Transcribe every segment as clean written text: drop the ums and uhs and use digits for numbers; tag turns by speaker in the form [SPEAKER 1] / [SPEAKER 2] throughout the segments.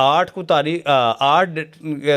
[SPEAKER 1] 8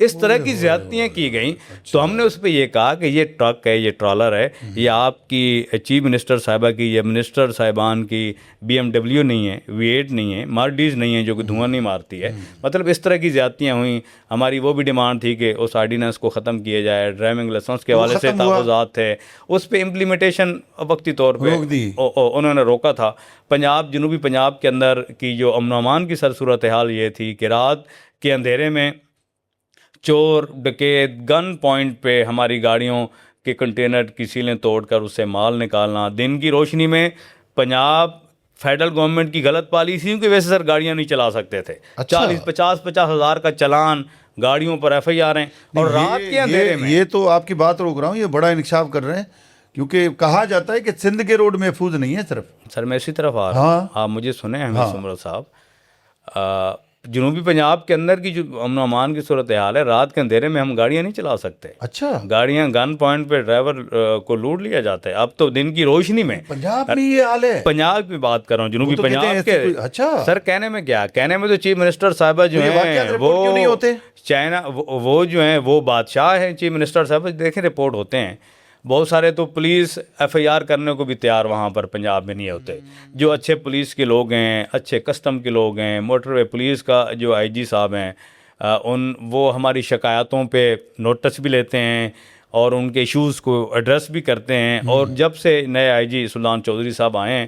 [SPEAKER 1] اس طرح کی زیادتیاں کی گئیں. تو ہم نے اس پہ یہ کہا کہ یہ ٹرک ہے, یہ ٹرالر ہے, یہ آپ کی چیف منسٹر صاحبہ کی یا منسٹر صاحبان کی BMW نہیں ہے, V8 نہیں ہے, مرسڈیز نہیں ہے جو کہ دھواں نہیں مارتی ہے. مطلب اس طرح کی زیادتیاں ہوئیں. ہماری وہ بھی ڈیمانڈ تھی کہ اس آرڈیننس کو ختم کیا جائے. ڈرائیونگ لائسنس کے حوالے سے تحفظات تھے, اس پہ امپلیمنٹیشن وقتی طور پہ انہوں نے روکا تھا. پنجاب, جنوبی پنجاب کے اندر کی جو امن و امان کی صورتحال یہ تھی کہ رات کے اندھیرے میں چور ڈکیت گن پوائنٹ پہ ہماری گاڑیوں کے کنٹینر کی سیلیں توڑ کر اس سے مال نکالنا. دن کی روشنی میں پنجاب فیڈرل گورنمنٹ کی غلط پالیسیوں کی وجہ سے سر گاڑیاں نہیں چلا سکتے تھے. 50 ہزار کا چلان گاڑیوں پر FIR ہیں. اور رات کے اندھیرے میں
[SPEAKER 2] یہ تو آپ کی بات روک رہا ہوں, یہ بڑا انکشاف کر رہے ہیں کیونکہ کہا جاتا ہے کہ سندھ کے روڈ محفوظ نہیں ہے صرف.
[SPEAKER 1] سر میں اسی طرف آ رہا ہوں, آپ مجھے سنیں حمید سمرو صاحب. جنوبی پنجاب کے اندر کی جو امن و امان کی صورتحال ہے, رات کے اندھیرے میں ہم گاڑیاں نہیں چلا سکتے.
[SPEAKER 2] اچھا,
[SPEAKER 1] گاڑیاں گن پوائنٹ پہ ڈرائیور کو لوٹ لیا جاتا ہے. اب تو دن کی روشنی میں
[SPEAKER 2] پنجاب میں یہ حال ہے.
[SPEAKER 1] پنجاب کی بات کر رہا ہوں, جنوبی پنجاب کے.
[SPEAKER 2] اچھا
[SPEAKER 1] سر کہنے میں کیا, کہنے میں تو چیف منسٹر صاحبہ جو ہیں وہ چائنا, وہ جو ہیں وہ بادشاہ ہیں چیف منسٹر صاحبہ. دیکھیں رپورٹ ہوتے ہیں بہت سارے, تو پولیس FIR کرنے کو بھی تیار وہاں پر پنجاب میں نہیں ہوتے. جو اچھے پولیس کے لوگ ہیں, اچھے کسٹم کے لوگ ہیں, موٹر وے پولیس کا جو IG صاحب ہیں, وہ ہماری شکایتوں پہ نوٹس بھی لیتے ہیں اور ان کے ایشوز کو ایڈریس بھی کرتے ہیں. اور جب سے نئے IG سلطان چودھری صاحب آئے ہیں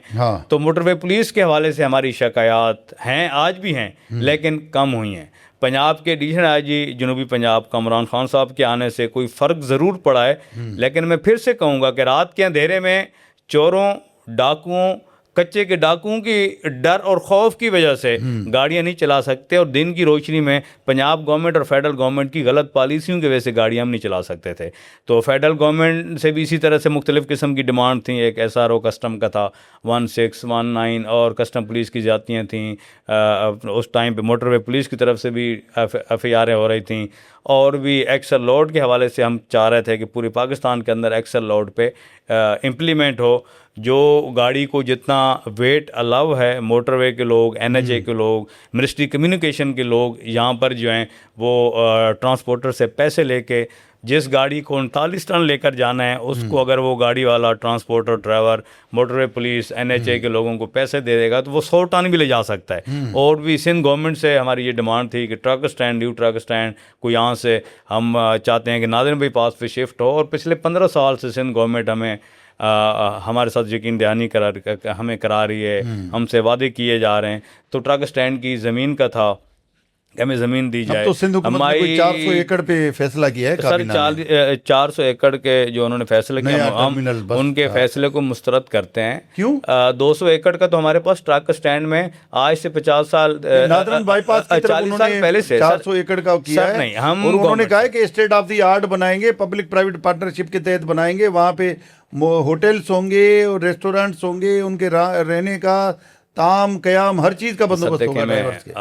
[SPEAKER 1] تو موٹر وے پولیس کے حوالے سے ہماری شکایات ہیں, آج بھی ہیں, لیکن کم ہوئی ہیں. پنجاب کے ایڈیشنل IG جنوبی پنجاب کامران خان صاحب کے آنے سے کوئی فرق ضرور پڑا ہے. لیکن میں پھر سے کہوں گا کہ رات کے اندھیرے میں چوروں, ڈاکوؤں, کچے کے ڈاکوؤں کی ڈر اور خوف کی وجہ سے گاڑیاں نہیں چلا سکتے. اور دن کی روشنی میں پنجاب گورنمنٹ اور فیڈرل گورنمنٹ کی غلط پالیسیوں کی وجہ سے گاڑیاں ہم نہیں چلا سکتے تھے. تو فیڈرل گورنمنٹ سے بھی اسی طرح سے مختلف قسم کی ڈیمانڈ تھیں. ایک SRO کسٹم کا تھا 1619, اور کسٹم پولیس کی زیادتیاں تھیں. اس ٹائم پہ موٹر وے پولیس کی طرف سے بھی FIR ہو رہی تھیں. اور بھی ایکسل لوڈ کے حوالے سے ہم چاہ رہے تھے کہ پورے پاکستان کے اندر ایکسل لوڈ پہ امپلیمنٹ ہو. جو گاڑی کو جتنا ویٹ الاؤ ہے, موٹر وے کے لوگ, NHA کے لوگ, منسٹری کمیونیکیشن کے لوگ یہاں پر جو ہیں وہ ٹرانسپورٹر سے پیسے لے کے جس گاڑی کو 39 ٹن لے کر جانا ہے اس کو اگر وہ گاڑی والا ٹرانسپورٹر ڈرائیور موٹر وے پولیس NHA کے لوگوں کو پیسے دے دے گا تو وہ 100 ٹن بھی لے جا سکتا ہے. اور بھی سندھ گورنمنٹ سے ہماری یہ ڈیمانڈ تھی کہ truck stand, new truck stand کو یہاں سے ہم چاہتے ہیں کہ ناظرین بائی پاس پہ شفٹ ہو. اور پچھلے 15 سال سے سندھ گورنمنٹ ہمارے ساتھ یقین دہانی ہمیں کرا رہی ہے, ہم سے وعدے کیے جا رہے ہیں. تو ٹرک اسٹینڈ کی زمین کا تھا کہ ہمیں زمین دی جائے.
[SPEAKER 2] تو سندھ حکومت نے کوئی 400 ایکڑ پہ فیصلہ کیا ہے کابینہ
[SPEAKER 1] سر. 400 ایکڑ کے جو انہوں نے فیصلہ کیا, ہم ان کے فیصلے کو مسترد کرتے ہیں.
[SPEAKER 2] کیوں؟
[SPEAKER 1] 200 ایکڑ کا تو ہمارے پاس ٹرک اسٹینڈ میں آج سے 50 سال,
[SPEAKER 2] نادرن بائی پاس کی طرف
[SPEAKER 1] 40 سال پہلے سے
[SPEAKER 2] 400 ایکڑ کا کیا ہے.
[SPEAKER 1] نہیں, ہم
[SPEAKER 2] اور انہوں نے کہا ہے کہ اسٹیٹ آف دی آرٹ بنائیں گے, پبلک پرائیویٹ پارٹنرشپ کے تحت بنائیں گے. وہاں پہ ہوٹلس ہوں گے اور ریسٹورینٹس ہوں گے, ان کے رہنے کا تام قیام ہر چیز کا بندوبست ہوگا.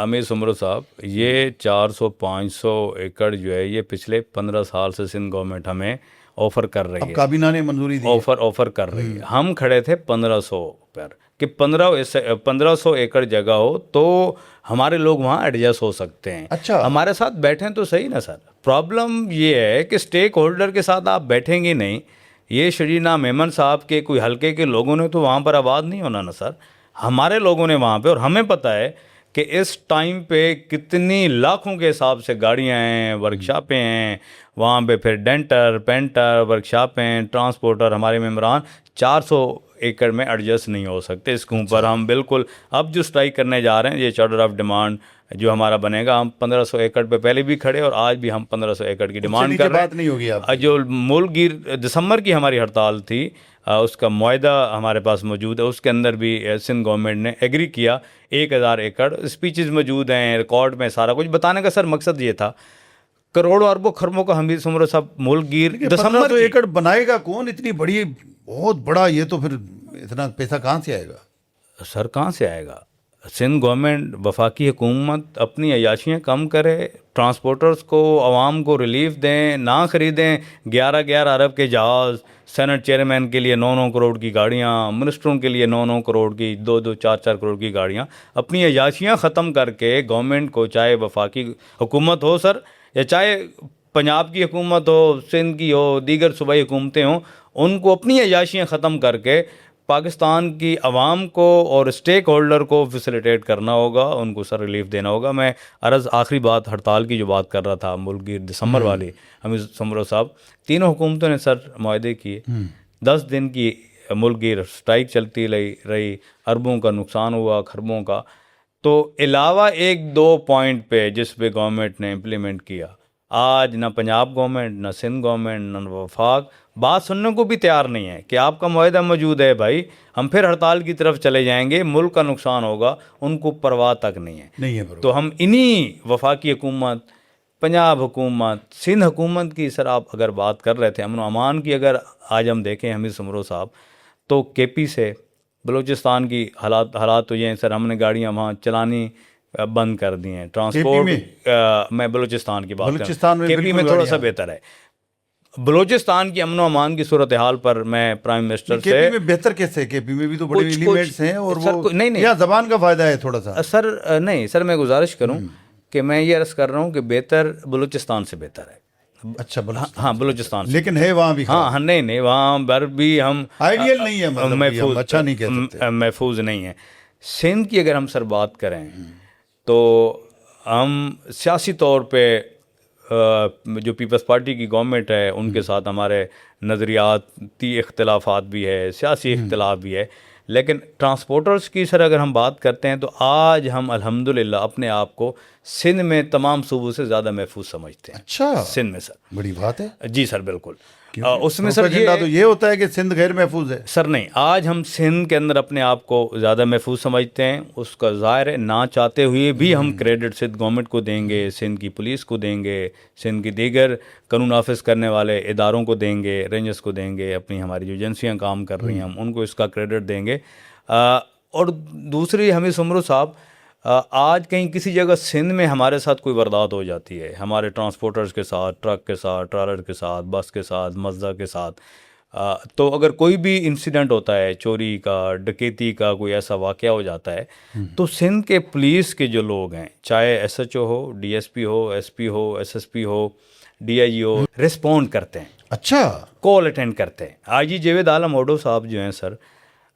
[SPEAKER 1] امیر سمرو صاحب, یہ 400-500 ایکڑ جو ہے یہ پچھلے 15 سال سے سندھ گورنمنٹ ہمیں آفر کر رہی ہے,
[SPEAKER 2] کابینہ نے منظوری دی,
[SPEAKER 1] آفر کر رہی ہے. ہم کھڑے تھے 1500 پر کہ 1500 ایکڑ جگہ ہو تو ہمارے لوگ وہاں ایڈجسٹ ہو سکتے ہیں.
[SPEAKER 2] اچھا,
[SPEAKER 1] ہمارے ساتھ بیٹھیں تو صحیح نا سر. پرابلم یہ ہے کہ اسٹیک ہولڈر کے ساتھ آپ بیٹھیں گے نہیں. یہ شرینا میمن صاحب کے کوئی حلقے کے لوگوں نے تو وہاں پر آباد نہیں ہونا نا سر. ہمارے لوگوں نے وہاں پہ, اور ہمیں پتہ ہے کہ اس ٹائم پہ کتنی لاکھوں کے حساب سے گاڑیاں ہیں, ورکشاپیں ہیں وہاں پہ, پھر ڈینٹر, پینٹر, ورکشاپیں, ٹرانسپورٹر. ہمارے ممبران 400 ایکڑ میں ایڈجسٹ نہیں ہو سکتے. اس کے اوپر ہم بالکل اب جو اسٹرائک کرنے جا رہے ہیں, یہ چارٹر آف ڈیمانڈ جو ہمارا بنے گا, ہم 1500 ایکڑ پہ پہلے بھی کھڑے اور آج بھی ہم 1500 ایکڑ کی ڈیمانڈ کر رہے ہیں. جو ملک گیر دسمبر کی ہماری ہڑتال تھی, اس کا معاہدہ ہمارے پاس موجود ہے. اس کے اندر بھی سندھ گورنمنٹ نے ایگری کیا 1000 ایکڑ. اسپیچز موجود ہیں, ریکارڈ میں سارا کچھ. بتانے کا سر مقصد یہ تھا, کروڑوں اربوں خربوں کا حمید سمرو صاحب ملک گیر
[SPEAKER 2] دسمبر تو ایکڑ بنائے گا کون؟ اتنی بڑی, بہت بڑا, یہ تو پھر اتنا پیسہ کہاں سے آئے گا
[SPEAKER 1] سر؟ کہاں سے آئے گا سندھ گورنمنٹ وفاقی حکومت اپنی عیاشیاں کم کرے, ٹرانسپورٹرز کو, عوام کو ریلیف دیں, نہ خریدیں 11 ارب کے جہاز, سینٹ چیئرمین کے لیے 9 کروڑ کی گاڑیاں, منسٹروں کے لیے 9 کروڑ کی, 4 کروڑ کی گاڑیاں. اپنی عیاشیاں ختم کر کے گورنمنٹ کو, چاہے وفاقی حکومت ہو سر, یا چاہے پنجاب کی حکومت ہو, سندھ کی ہو, دیگر صوبائی حکومتیں ہوں, ان کو اپنی عیاشیاں ختم کر کے پاکستان کی عوام کو اور اسٹیک ہولڈر کو فیسیلیٹیٹ کرنا ہوگا, ان کو سر ریلیف دینا ہوگا. میں عرض آخری بات, ہڑتال کی جو بات کر رہا تھا ملک گیر دسمبر والی, حمید سمرو صاحب, تینوں حکومتوں نے سر معاہدے کیے, 10 دن کی ملک گیر اسٹرائک چلتی رہی, اربوں کا نقصان ہوا, کھربوں کا. تو علاوہ 1-2 پوائنٹ پہ جس پہ گورنمنٹ نے امپلیمنٹ کیا, آج نہ پنجاب گورنمنٹ, نہ سندھ گورنمنٹ, نہ وفاق بات سننے کو بھی تیار نہیں ہے کہ آپ کا معاہدہ موجود ہے بھائی, ہم پھر ہڑتال کی طرف چلے جائیں گے, ملک کا نقصان ہوگا. ان کو پرواہ تک نہیں ہے. تو ہم انہی وفاقی حکومت, پنجاب حکومت, سندھ حکومت کی سر آپ اگر بات کر رہے تھے امن و امان کی, اگر آج ہم دیکھیں حمید سمرو صاحب, تو کے پی سے بلوچستان کی حالات تو یہ ہیں سر, ہم نے گاڑیاں وہاں چلانی بند کر دی ہیں. ٹرانسپورٹ میں بلوچستان کی بات کروں, کے پی میں تھوڑا سا بہتر ہے. بلوچستان کی امن و امان کی صورتحال پر میں پرائم منسٹر سے,
[SPEAKER 2] کے پی میں بہتر کیسے, کے پی میں بھی تو بڑے ایلیمنٹس ہیں, اور وہ نہیں زبان کا فائدہ ہے تھوڑا سا
[SPEAKER 1] سر. نہیں سر, میں گزارش کروں کہ میں یہ عرض کر رہا ہوں کہ بہتر بلوچستان سے بہتر ہے.
[SPEAKER 2] اچھا,
[SPEAKER 1] ہاں بلوچستان سے,
[SPEAKER 2] لیکن ہے وہاں بھی,
[SPEAKER 1] ہاں نہیں وہاں پر بھی ہم
[SPEAKER 2] آئیڈیل نہیں ہے, محفوظ, اچھا نہیں کہہ سکتے,
[SPEAKER 1] محفوظ نہیں ہے. سندھ کی اگر ہم سر بات کریں تو ہم سیاسی طور پہ جو پیپلز پارٹی کی گورنمنٹ ہے ان کے ساتھ ہمارے نظریاتی اختلافات بھی ہے, سیاسی اختلاف بھی ہے, لیکن ٹرانسپورٹرز کی سر اگر ہم بات کرتے ہیں تو آج ہم الحمدللہ اپنے آپ کو سندھ میں تمام صوبوں سے زیادہ محفوظ سمجھتے ہیں.
[SPEAKER 2] اچھا,
[SPEAKER 1] سندھ میں سر
[SPEAKER 2] بڑی بات ہے.
[SPEAKER 1] جی سر بالکل. اس میں سر
[SPEAKER 2] تو یہ ہوتا ہے کہ سندھ غیر محفوظ ہے
[SPEAKER 1] سر. نہیں, آج ہم سندھ کے اندر اپنے آپ کو زیادہ محفوظ سمجھتے ہیں. اس کا ظاہر ہے نہ چاہتے ہوئے بھی ہم کریڈٹ سندھ گورنمنٹ کو دیں گے, سندھ کی پولیس کو دیں گے, سندھ کی دیگر قانون نافذ کرنے والے اداروں کو دیں گے, رینجرز کو دیں گے, اپنی ہماری جو ایجنسیاں کام کر رہی ہیں ہم ان کو اس کا کریڈٹ دیں گے. اور دوسری حمید سمرو صاحب, آج کہیں کسی جگہ سندھ میں ہمارے ساتھ کوئی واردات ہو جاتی ہے, ہمارے ٹرانسپورٹرز کے ساتھ, ٹرک کے ساتھ, ٹرالر کے ساتھ, بس کے ساتھ, مزدہ کے ساتھ, تو اگر کوئی بھی انسیڈنٹ ہوتا ہے, چوری کا, ڈکیتی کا, کوئی ایسا واقعہ ہو جاتا ہے, تو سندھ کے پولیس کے جو لوگ ہیں, چاہے ایس ایچ او ہو, ڈی ایس پی ہو, ایس پی ہو, ایس ایس پی ہو, ڈی آئی جی ہو, رسپونڈ کرتے ہیں.
[SPEAKER 2] اچھا,
[SPEAKER 1] کال اٹینڈ کرتے ہیں. آئی جی جاوید عالم اوڈو صاحب جو ہیں سر,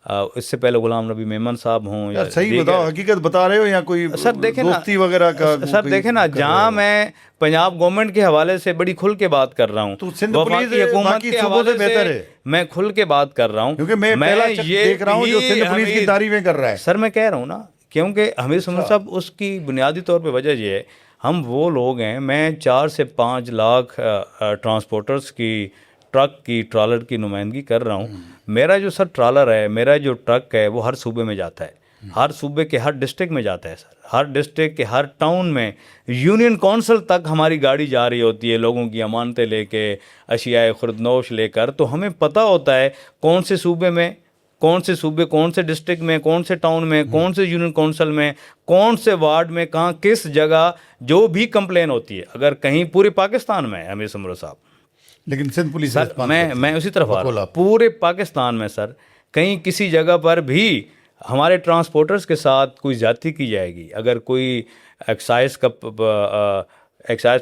[SPEAKER 1] اس سے پہلے غلام نبی میمن صاحب ہوں, یا
[SPEAKER 2] صحیح بتاؤ, حقیقت بتا رہے ہو یا کوئی
[SPEAKER 1] سر دیکھیں
[SPEAKER 2] دوستی وغیرہ کا؟
[SPEAKER 1] سر دیکھیں نا, جہاں میں پنجاب گورنمنٹ کے حوالے سے بڑی کھل کے بات کر رہا ہوں,
[SPEAKER 2] تو سندھ پولیس
[SPEAKER 1] حکومت کے حوالے سے
[SPEAKER 2] بہتر ہے,
[SPEAKER 1] میں کھل کے بات کر رہا ہوں,
[SPEAKER 2] کیونکہ میں پہلا دیکھ رہا ہوں جو سندھ پولیس کی تعریفیں کر رہا ہے.
[SPEAKER 1] سر میں کہہ رہا ہوں نا, کیونکہ حمید سمرو صاحب اس کی بنیادی طور پہ وجہ یہ ہے, ہم وہ لوگ ہیں, میں 4 سے 5 لاکھ ٹرانسپورٹرز کی, ٹرک کی, ٹرالر کی نمائندگی کر رہا ہوں. میرا جو سر ٹرالر ہے, میرا جو ٹرک ہے, وہ ہر صوبے میں جاتا ہے, ہر صوبے کے ہر ڈسٹرکٹ میں جاتا ہے سر, ہر ڈسٹرکٹ کے ہر ٹاؤن میں, یونین کونسل تک ہماری گاڑی جا رہی ہوتی ہے, لوگوں کی امانتیں لے کے, اشیاء خوردنوش لے کر. تو ہمیں پتہ ہوتا ہے کون سے صوبے میں, کون سے صوبے, کون سے ڈسٹرکٹ میں, کون سے ٹاؤن میں, کون سے یونین کونسل میں, کون سے وارڈ میں, کہاں کس جگہ جو بھی کمپلین ہوتی ہے. اگر کہیں پورے پاکستان میں ہے حمید سمرو صاحب,
[SPEAKER 2] لیکن سندھ پولیس
[SPEAKER 1] سر میں اسی طرف آ رہا ہوں, پورے پاکستان میں سر کہیں کسی جگہ پر بھی ہمارے ٹرانسپورٹرز کے ساتھ کوئی زیادتی کی جائے گی, اگر کوئی ایکسائز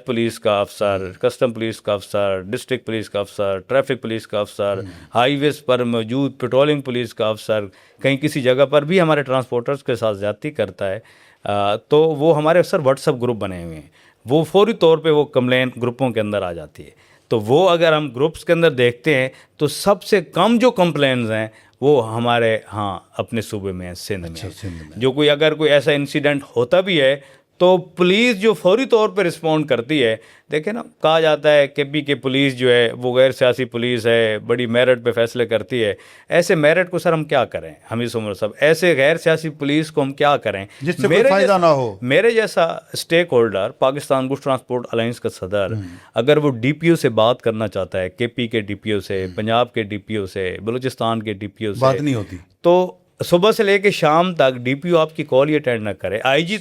[SPEAKER 1] پولیس کا افسر, کسٹم پولیس کا افسر, ڈسٹرکٹ پولیس کا افسر, ٹریفک پولیس کا افسر, ہائی ویز پر موجود پیٹرولنگ پولیس کا افسر کہیں کسی جگہ پر بھی ہمارے ٹرانسپورٹرز کے ساتھ زیادتی کرتا ہے, تو وہ ہمارے افسر واٹس ایپ گروپ بنے ہوئے ہیں, وہ فوری طور پہ وہ کمپلین گروپوں کے اندر آ جاتی ہے. تو وہ اگر ہم گروپس کے اندر دیکھتے ہیں تو سب سے کم جو کمپلینز ہیں وہ ہمارے اپنے صوبے میں ہیں, سندھ میں. جو کوئی اگر کوئی ایسا انسیڈنٹ ہوتا بھی ہے تو پولیس جو فوری طور پہ رسپونڈ کرتی ہے. دیکھیں نا, کہا جاتا ہے کہ پی کے پولیس جو ہے وہ غیر سیاسی پولیس ہے, بڑی میرٹ پہ فیصلے کرتی ہے. ایسے میرٹ کو سر ہم کیا کریں حمید سمرو صاحب, ایسے غیر سیاسی پولیس کو ہم کیا کریں
[SPEAKER 2] جس سے کوئی فائدہ نہ ہو.
[SPEAKER 1] میرے جیسا stakeholder, Pakistan goods transport alliance کا صدر, اگر وہ ڈی پی او سے بات کرنا چاہتا ہے, کے پی کے ڈی پی او سے, پنجاب کے ڈی پی او سے, بلوچستان کے ڈی پی او سے,
[SPEAKER 2] بات نہیں ہوتی,
[SPEAKER 1] تو صبح سے لے کے شام تک ڈی پی او آپ کی کال ہی اٹینڈ نہ کرے. آئی جی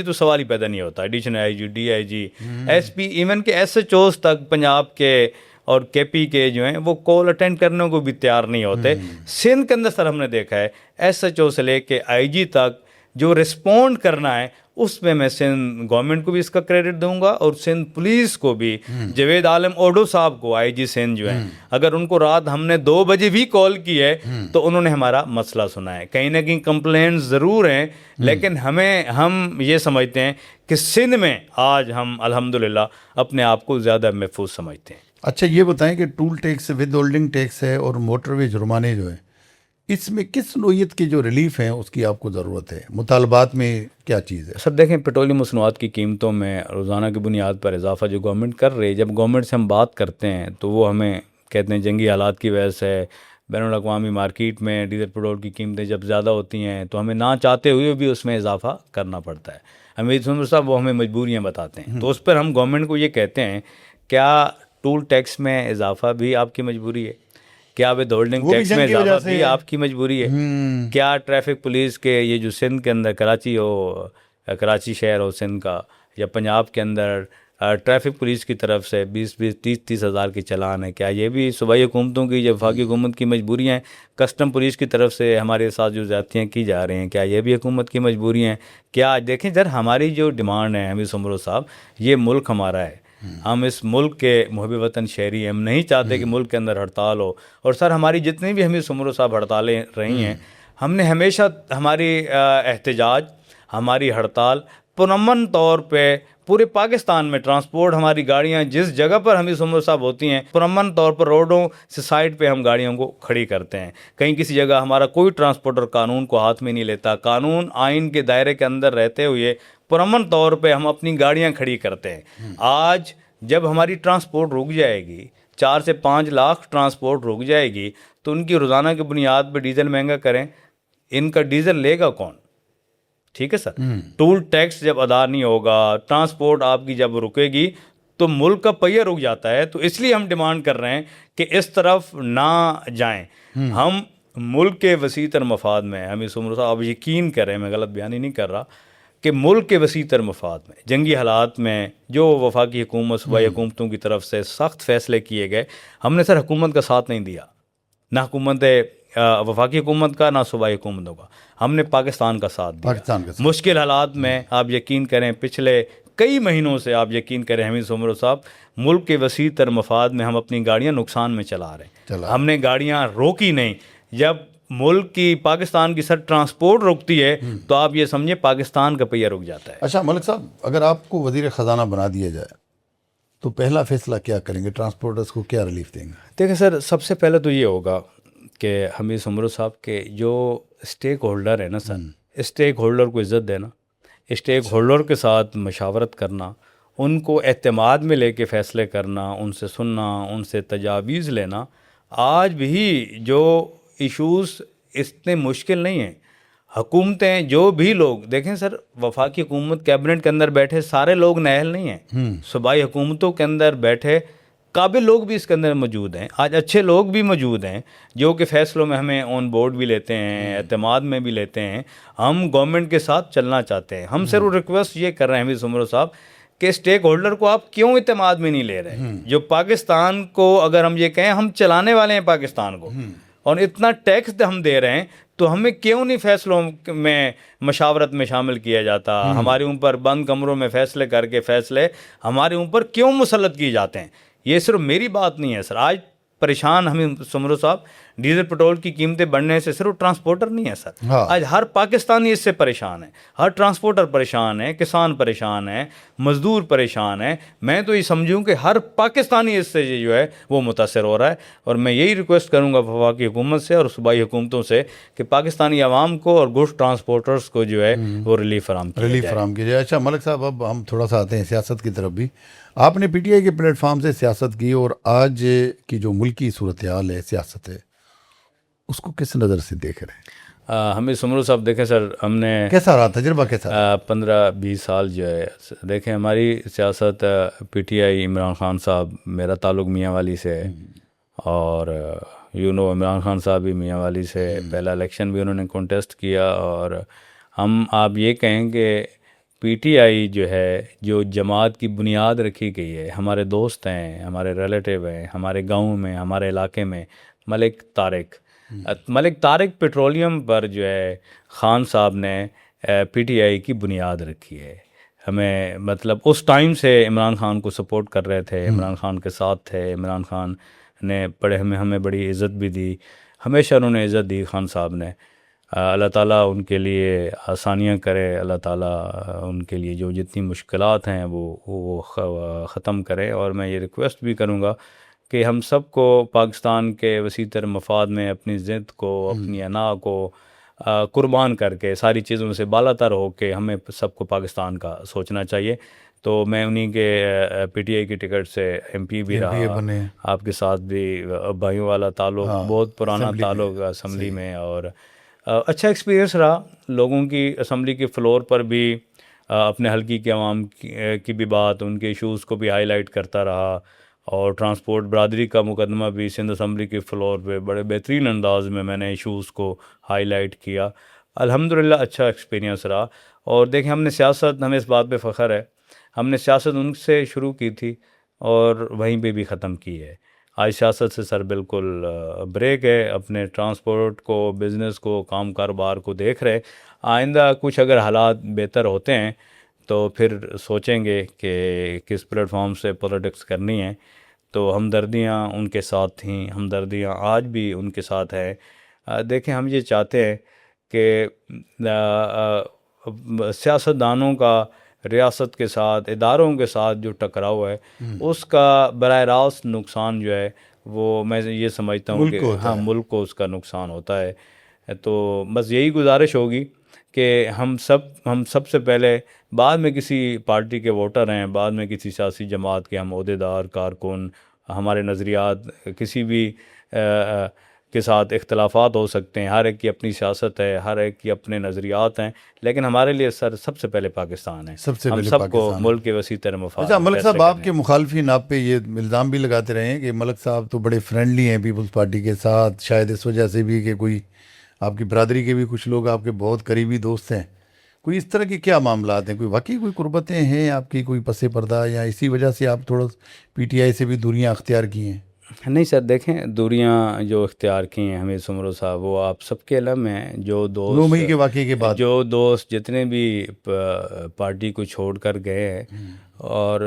[SPEAKER 1] تو سوال ہی پیدا نہیں ہوتا. Additional I G, D I G, S P, even کہ ایس ایچ اوز تک پنجاب کے اور کے پی کے جو ہیں وہ کال اٹینڈ کرنے کو بھی تیار نہیں ہوتے. سندھ کے اندر سر ہم نے دیکھا ہے ایس ایچ او سے لے کے آئی جی تک جو رسپونڈ کرنا ہے اس میں سندھ گورنمنٹ کو بھی اس کا کریڈٹ دوں گا, اور سندھ پولیس کو بھی. جاوید عالم اوڈو صاحب کو, آئی جی سندھ جو ہیں, اگر ان کو رات ہم نے 2 بجے بھی کال کی ہے تو انہوں نے ہمارا مسئلہ سنا ہے. کہیں نہ کہیں کمپلینٹ ضرور ہیں, لیکن ہم یہ سمجھتے ہیں کہ سندھ میں آج ہم الحمدللہ اپنے آپ کو زیادہ محفوظ سمجھتے ہیں.
[SPEAKER 2] اچھا یہ بتائیں کہ toll tax withholding tax ہے اور موٹر وے جرمانے جو ہیں, اس میں کس نوعیت کی جو ریلیف ہیں اس کی آپ کو ضرورت ہے؟ مطالبات میں کیا چیز ہے؟
[SPEAKER 1] سر دیکھیں, پیٹرولیم مصنوعات کی قیمتوں میں روزانہ کی بنیاد پر اضافہ جو گورنمنٹ کر رہی ہے, جب گورنمنٹ سے ہم بات کرتے ہیں تو وہ ہمیں کہتے ہیں جنگی حالات کی وجہ سے بین الاقوامی مارکیٹ میں ڈیزل پیٹرول کی قیمتیں جب زیادہ ہوتی ہیں تو ہمیں نہ چاہتے ہوئے بھی اس میں اضافہ کرنا پڑتا ہے. حمید سمر صاحب وہ ہمیں مجبوریاں بتاتے ہیں, تو اس پر ہم گورنمنٹ کو یہ کہتے ہیں کیا ٹول ٹیکس میں اضافہ بھی آپ کی مجبوری ہے؟ کیا ود ہولڈنگ ٹیکس میں اضافہ بھی آپ کی مجبوری ہے؟ کیا ٹریفک پولیس کے یہ جو سندھ کے اندر کراچی شہر ہو سندھ کا, یا پنجاب کے اندر ٹریفک پولیس کی طرف سے 20-30 ہزار کی چلان ہے, کیا یہ بھی صوبائی حکومتوں کی, جب وفاقی حکومت کی مجبوریاں ہیں؟ کسٹم پولیس کی طرف سے ہمارے ساتھ جو زیادتیاں کی جا رہی ہیں, کیا یہ بھی حکومت کی مجبوری ہیں؟ کیا دیکھیں سر, ہماری جو ڈیمانڈ ہے حمید سمرو صاحب, یہ ملک ہمارا ہے, ہم اس ملک کے محب وطن شہری, ہم نہیں چاہتے کہ ملک کے اندر ہڑتال ہو. اور سر ہماری جتنی بھی حمید سمرو صاحب ہڑتالیں رہی ہیں, ہم نے ہمیشہ ہماری احتجاج, ہماری ہڑتال پرامن طور پہ پورے پاکستان میں ٹرانسپورٹ, ہماری گاڑیاں جس جگہ پر حمید سمرو صاحب ہوتی ہیں پرامن طور پر روڈوں سے سائڈ پہ ہم گاڑیوں کو کھڑی کرتے ہیں. کہیں کسی جگہ ہمارا کوئی ٹرانسپورٹر قانون کو ہاتھ میں نہیں لیتا, قانون آئین کے دائرے کے اندر رہتے ہوئے پرامن طور پہ ہم اپنی گاڑیاں کھڑی کرتے ہیں. آج جب ہماری ٹرانسپورٹ رک جائے گی, 4 سے 5 لاکھ ٹرانسپورٹ رک جائے گی, تو ان کی روزانہ کی بنیاد پہ ڈیزل مہنگا کریں, ان کا ڈیزل لے گا کون؟ ٹھیک ہے سر, ٹول ٹیکس جب ادا نہیں ہوگا, ٹرانسپورٹ آپ کی جب رکے گی تو ملک کا پہیہ رک جاتا ہے. تو اس لیے ہم ڈیمانڈ کر رہے ہیں کہ اس طرف نہ جائیں. ہم ملک کے وسیع تر مفاد میں, حمید سمرو صاحب آپ یقین کریں, میں غلط بیانی نہیں کر رہا, کہ ملک کے وسیع تر مفاد میں جنگی حالات میں جو وفاقی حکومت صوبائی حکومتوں کی طرف سے سخت فیصلے کیے گئے, ہم نے سر حکومت کا ساتھ نہیں دیا, نہ حکومت وفاقی حکومت کا, نہ صوبائی حکومتوں کا, ہم نے پاکستان کا ساتھ دیا. مشکل حالات میں آپ یقین کریں, پچھلے کئی مہینوں سے آپ یقین کریں حمید سمرو صاحب, ملک کے وسیع تر مفاد میں ہم اپنی گاڑیاں نقصان میں چلا رہے ہیں. ہم نے گاڑیاں روکی نہیں. جب ملک کی پاکستان کی سر ٹرانسپورٹ رکتی ہے تو آپ یہ سمجھیں پاکستان کا پہیہ رک جاتا ہے.
[SPEAKER 2] اچھا ملک صاحب, اگر آپ کو وزیر خزانہ بنا دیا جائے تو پہلا فیصلہ کیا کریں گے؟ ٹرانسپورٹرز کو کیا ریلیف دیں گے؟
[SPEAKER 1] دیکھیں سر, سب سے پہلے تو یہ ہوگا کہ حمید سمرو صاحب کے جو اسٹیک ہولڈر ہے نا سر, اسٹیک ہولڈر کو عزت دینا, اسٹیک ہولڈر کے ساتھ مشاورت کرنا, ان کو اعتماد میں لے کے فیصلے کرنا, ان سے سننا, ان سے تجاویز لینا. آج بھی جو ایشوز اتنے مشکل نہیں ہیں. حکومتیں جو بھی لوگ دیکھیں سر, وفاقی حکومت کیبنٹ کے اندر بیٹھے سارے لوگ نااہل نہیں ہیں, صوبائی حکومتوں کے اندر بیٹھے قابل لوگ بھی اس کے اندر موجود ہیں. آج اچھے لوگ بھی موجود ہیں جو کہ فیصلوں میں ہمیں آن بورڈ بھی لیتے ہیں, اعتماد میں بھی لیتے ہیں. ہم گورنمنٹ کے ساتھ چلنا چاہتے ہیں. ہم صرف ریکویسٹ یہ کر رہے ہیں حمید سمرو صاحب کہ اسٹیک ہولڈر کو آپ کیوں اعتماد میں نہیں لے رہے؟ جو پاکستان کو, اگر ہم یہ کہیں ہم چلانے والے ہیں پاکستان کو, اور اتنا ٹیکس ہم دے رہے ہیں, تو ہمیں کیوں نہیں فیصلوں میں مشاورت میں شامل کیا جاتا؟ ہمارے اوپر بند کمروں میں فیصلے کر کے فیصلے ہمارے اوپر کیوں مسلط کیے جاتے ہیں؟ یہ صرف میری بات نہیں ہے سر. آج پریشان حمید سمرو صاحب, ڈیزل پٹرول کی قیمتیں بڑھنے سے صرف ٹرانسپورٹر نہیں ہے سر, آج ہر پاکستانی اس سے پریشان ہے. ہر ٹرانسپورٹر پریشان ہے, کسان پریشان ہے, مزدور پریشان ہے. میں تو یہ سمجھوں کہ ہر پاکستانی اس سے جو ہے وہ متاثر ہو رہا ہے. اور میں یہی ریکویسٹ کروں گا وفاقی حکومت سے اور صوبائی حکومتوں سے کہ پاکستانی عوام کو اور گوشت ٹرانسپورٹرز کو جو ہے وہ ریلیف فراہم
[SPEAKER 2] کیا جائے. اچھا ملک صاحب, اب ہم تھوڑا سا آتے ہیں سیاست کی طرف بھی. آپ نے پی ٹی آئی کے پلیٹ فارم سے سیاست کی, اور آج کی جو ملکی صورتحال ہے, سیاست ہے, اس کو کس نظر سے دیکھ رہے ہیں؟
[SPEAKER 1] حمید سمرو صاحب دیکھیں سر, ہم نے
[SPEAKER 2] کیسا رہا تجربہ, کیسا
[SPEAKER 1] 15-20 سال جو ہے دیکھیں ہماری سیاست, P T I Imran Khan صاحب, میرا تعلق میاں والی سے ہے, اور عمران خان صاحب بھی میاں والی سے پہلا الیکشن بھی انہوں نے کنٹیسٹ کیا، اور ہم آپ یہ کہیں کہ پی ٹی آئی جو ہے، جو جماعت کی بنیاد رکھی گئی ہے، ہمارے دوست ہیں، ہمارے ریلیٹیو ہیں، ہمارے گاؤں میں، ہمارے علاقے میں، ملک طارق پیٹرولیم پر جو ہے خان صاحب نے پی ٹی آئی کی بنیاد رکھی ہے. ہمیں مطلب اس ٹائم سے عمران خان کو سپورٹ کر رہے تھے، عمران خان کے ساتھ تھے، عمران خان نے ہمیں بڑی عزت بھی دی، ہمیشہ انہوں نے عزت دی خان صاحب نے. اللہ تعالیٰ ان کے لیے آسانیاں کرے، اللہ تعالیٰ ان کے لیے جو جتنی مشکلات ہیں وہ ختم کرے. اور میں یہ ریکویسٹ بھی کروں گا کہ ہم سب کو پاکستان کے وسیع تر مفاد میں اپنی ضد کو، اپنی انا کو قربان کر کے، ساری چیزوں سے بالا تر ہو کے ہمیں سب کو پاکستان کا سوچنا چاہیے. تو میں انہی کے پی ٹی آئی کی ٹکٹ سے ایم پی بھی رہا،
[SPEAKER 2] بنے
[SPEAKER 1] آپ کے ساتھ بھی بھائیوں والا تعلق، بہت پرانا تعلق اسمبلی میں، اور اچھا ایکسپیرینس رہا. لوگوں کی اسمبلی کے فلور پر بھی اپنے حلقے کے عوام کی بھی بات، ان کے ایشوز کو بھی ہائی لائٹ کرتا رہا، اور ٹرانسپورٹ برادری کا مقدمہ بھی سندھ اسمبلی کے فلور پہ بڑے بہترین انداز میں نے ایشوز کو ہائی لائٹ کیا. الحمدللہ اچھا ایکسپیرینس رہا. اور دیکھیں ہم نے سیاست، ہمیں اس بات پہ فخر ہے، ہم نے سیاست ان سے شروع کی تھی اور وہیں پہ بھی ختم کی ہے. آج سیاست سے سر بالکل بریک ہے، اپنے ٹرانسپورٹ کو، بزنس کو، کام کاروبار کو دیکھ رہے. آئندہ کچھ اگر حالات بہتر ہوتے ہیں تو پھر سوچیں گے کہ کس پلیٹ فارم سے پولیٹکس کرنی ہے. تو ہمدردیاں ان کے ساتھ تھیں، ہمدردیاں آج بھی ان کے ساتھ ہیں. دیکھیں ہم یہ چاہتے ہیں کہ سیاستدانوں کا ریاست کے ساتھ، اداروں کے ساتھ جو ٹکراؤ ہے، اس کا براہ راست نقصان جو ہے وہ میں یہ سمجھتا ہوں کہ ہاں ملک کو اس کا نقصان ہوتا ہے. تو بس یہی گزارش ہوگی کہ ہم سب سے پہلے، بعد میں کسی پارٹی کے ووٹر ہیں، بعد میں کسی سیاسی جماعت کے ہم عہدیدار، کارکن، ہمارے نظریات کسی بھی کے ساتھ اختلافات ہو سکتے ہیں، ہر ایک کی اپنی سیاست ہے، ہر ایک کی اپنے نظریات ہیں، لیکن ہمارے لیے سب سے پہلے پاکستان ہے. ہم سب کو ملک کے وسیع تر مفاد.
[SPEAKER 2] اچھا ملک صاحب، آپ کے مخالفین آپ پہ یہ الزام بھی لگاتے رہے ہیں کہ ملک صاحب تو بڑے فرینڈلی ہیں پیپلز پارٹی کے ساتھ، شاید اس وجہ سے بھی کہ کوئی آپ کی برادری کے بھی کچھ لوگ آپ کے بہت قریبی دوست ہیں. کوئی اس طرح کے کیا معاملات ہیں؟ کوئی واقعی کوئی قربتیں ہیں آپ کی، کوئی پس پردہ، یا اسی وجہ سے آپ تھوڑا پی ٹی آئی سے بھی دوریاں اختیار کی ہیں؟
[SPEAKER 1] نہیں سر، دیکھیں دوریاں جو اختیار کی ہیں حمید سمرو صاحب، وہ آپ سب کے علم ہیں. جو
[SPEAKER 2] 9 مئی کے واقعے کے بعد
[SPEAKER 1] جو دوست جتنے بھی پارٹی کو چھوڑ کر گئے ہیں، اور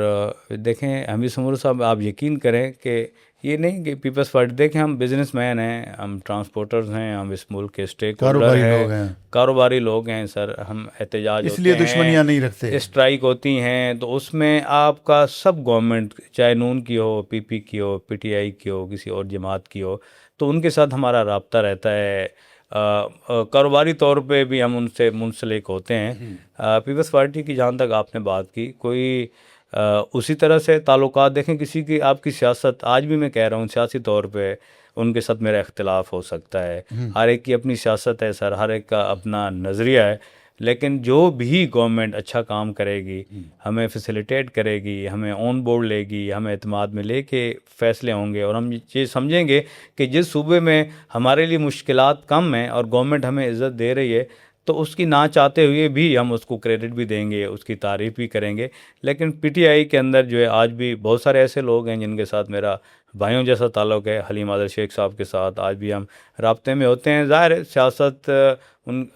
[SPEAKER 1] دیکھیں حمید سمرو صاحب، آپ یقین کریں کہ یہ نہیں کہ پیپلز پارٹی، دیکھیں ہم بزنس مین ہیں، ہم ٹرانسپورٹرز ہیں، ہم اس ملک کے اسٹیک ہولڈر ہیں، کاروباری لوگ ہیں سر. ہم احتجاج
[SPEAKER 2] اس لیے دشمنیاں نہیں رکھتے،
[SPEAKER 1] اسٹرائک ہوتی ہیں، تو اس میں آپ کا سب گورنمنٹ، چاہے نون کی ہو، پی پی کی ہو، پی ٹی آئی کی ہو، کسی اور جماعت کی ہو، تو ان کے ساتھ ہمارا رابطہ رہتا ہے. کاروباری طور پہ بھی ہم ان سے منسلک ہوتے ہیں. پیپلز پارٹی کی جہاں تک آپ نے بات کی، کوئی اسی طرح سے تعلقات، دیکھیں کسی کی، آپ کی سیاست، آج بھی میں کہہ رہا ہوں سیاسی طور پہ ان کے ساتھ میرا اختلاف ہو سکتا ہے، ہر ایک کی اپنی سیاست ہے سر، ہر ایک کا اپنا نظریہ ہے. لیکن جو بھی گورنمنٹ اچھا کام کرے گی، ہمیں فیسیلیٹیٹ کرے گی، ہمیں آن بورڈ لے گی، ہمیں اعتماد میں لے کے فیصلے ہوں گے، اور ہم یہ سمجھیں گے کہ جس صوبے میں ہمارے لیے مشکلات کم ہیں اور گورنمنٹ ہمیں عزت دے رہی ہے، تو اس کی نہ چاہتے ہوئے بھی ہم اس کو کریڈٹ بھی دیں گے، اس کی تعریف بھی کریں گے. لیکن پی ٹی آئی کے اندر جو ہے آج بھی بہت سارے ایسے لوگ ہیں جن کے ساتھ میرا بھائیوں جیسا تعلق ہے. حلیم عادل شیخ صاحب کے ساتھ آج بھی ہم رابطے میں ہوتے ہیں. ظاہر ہے سیاست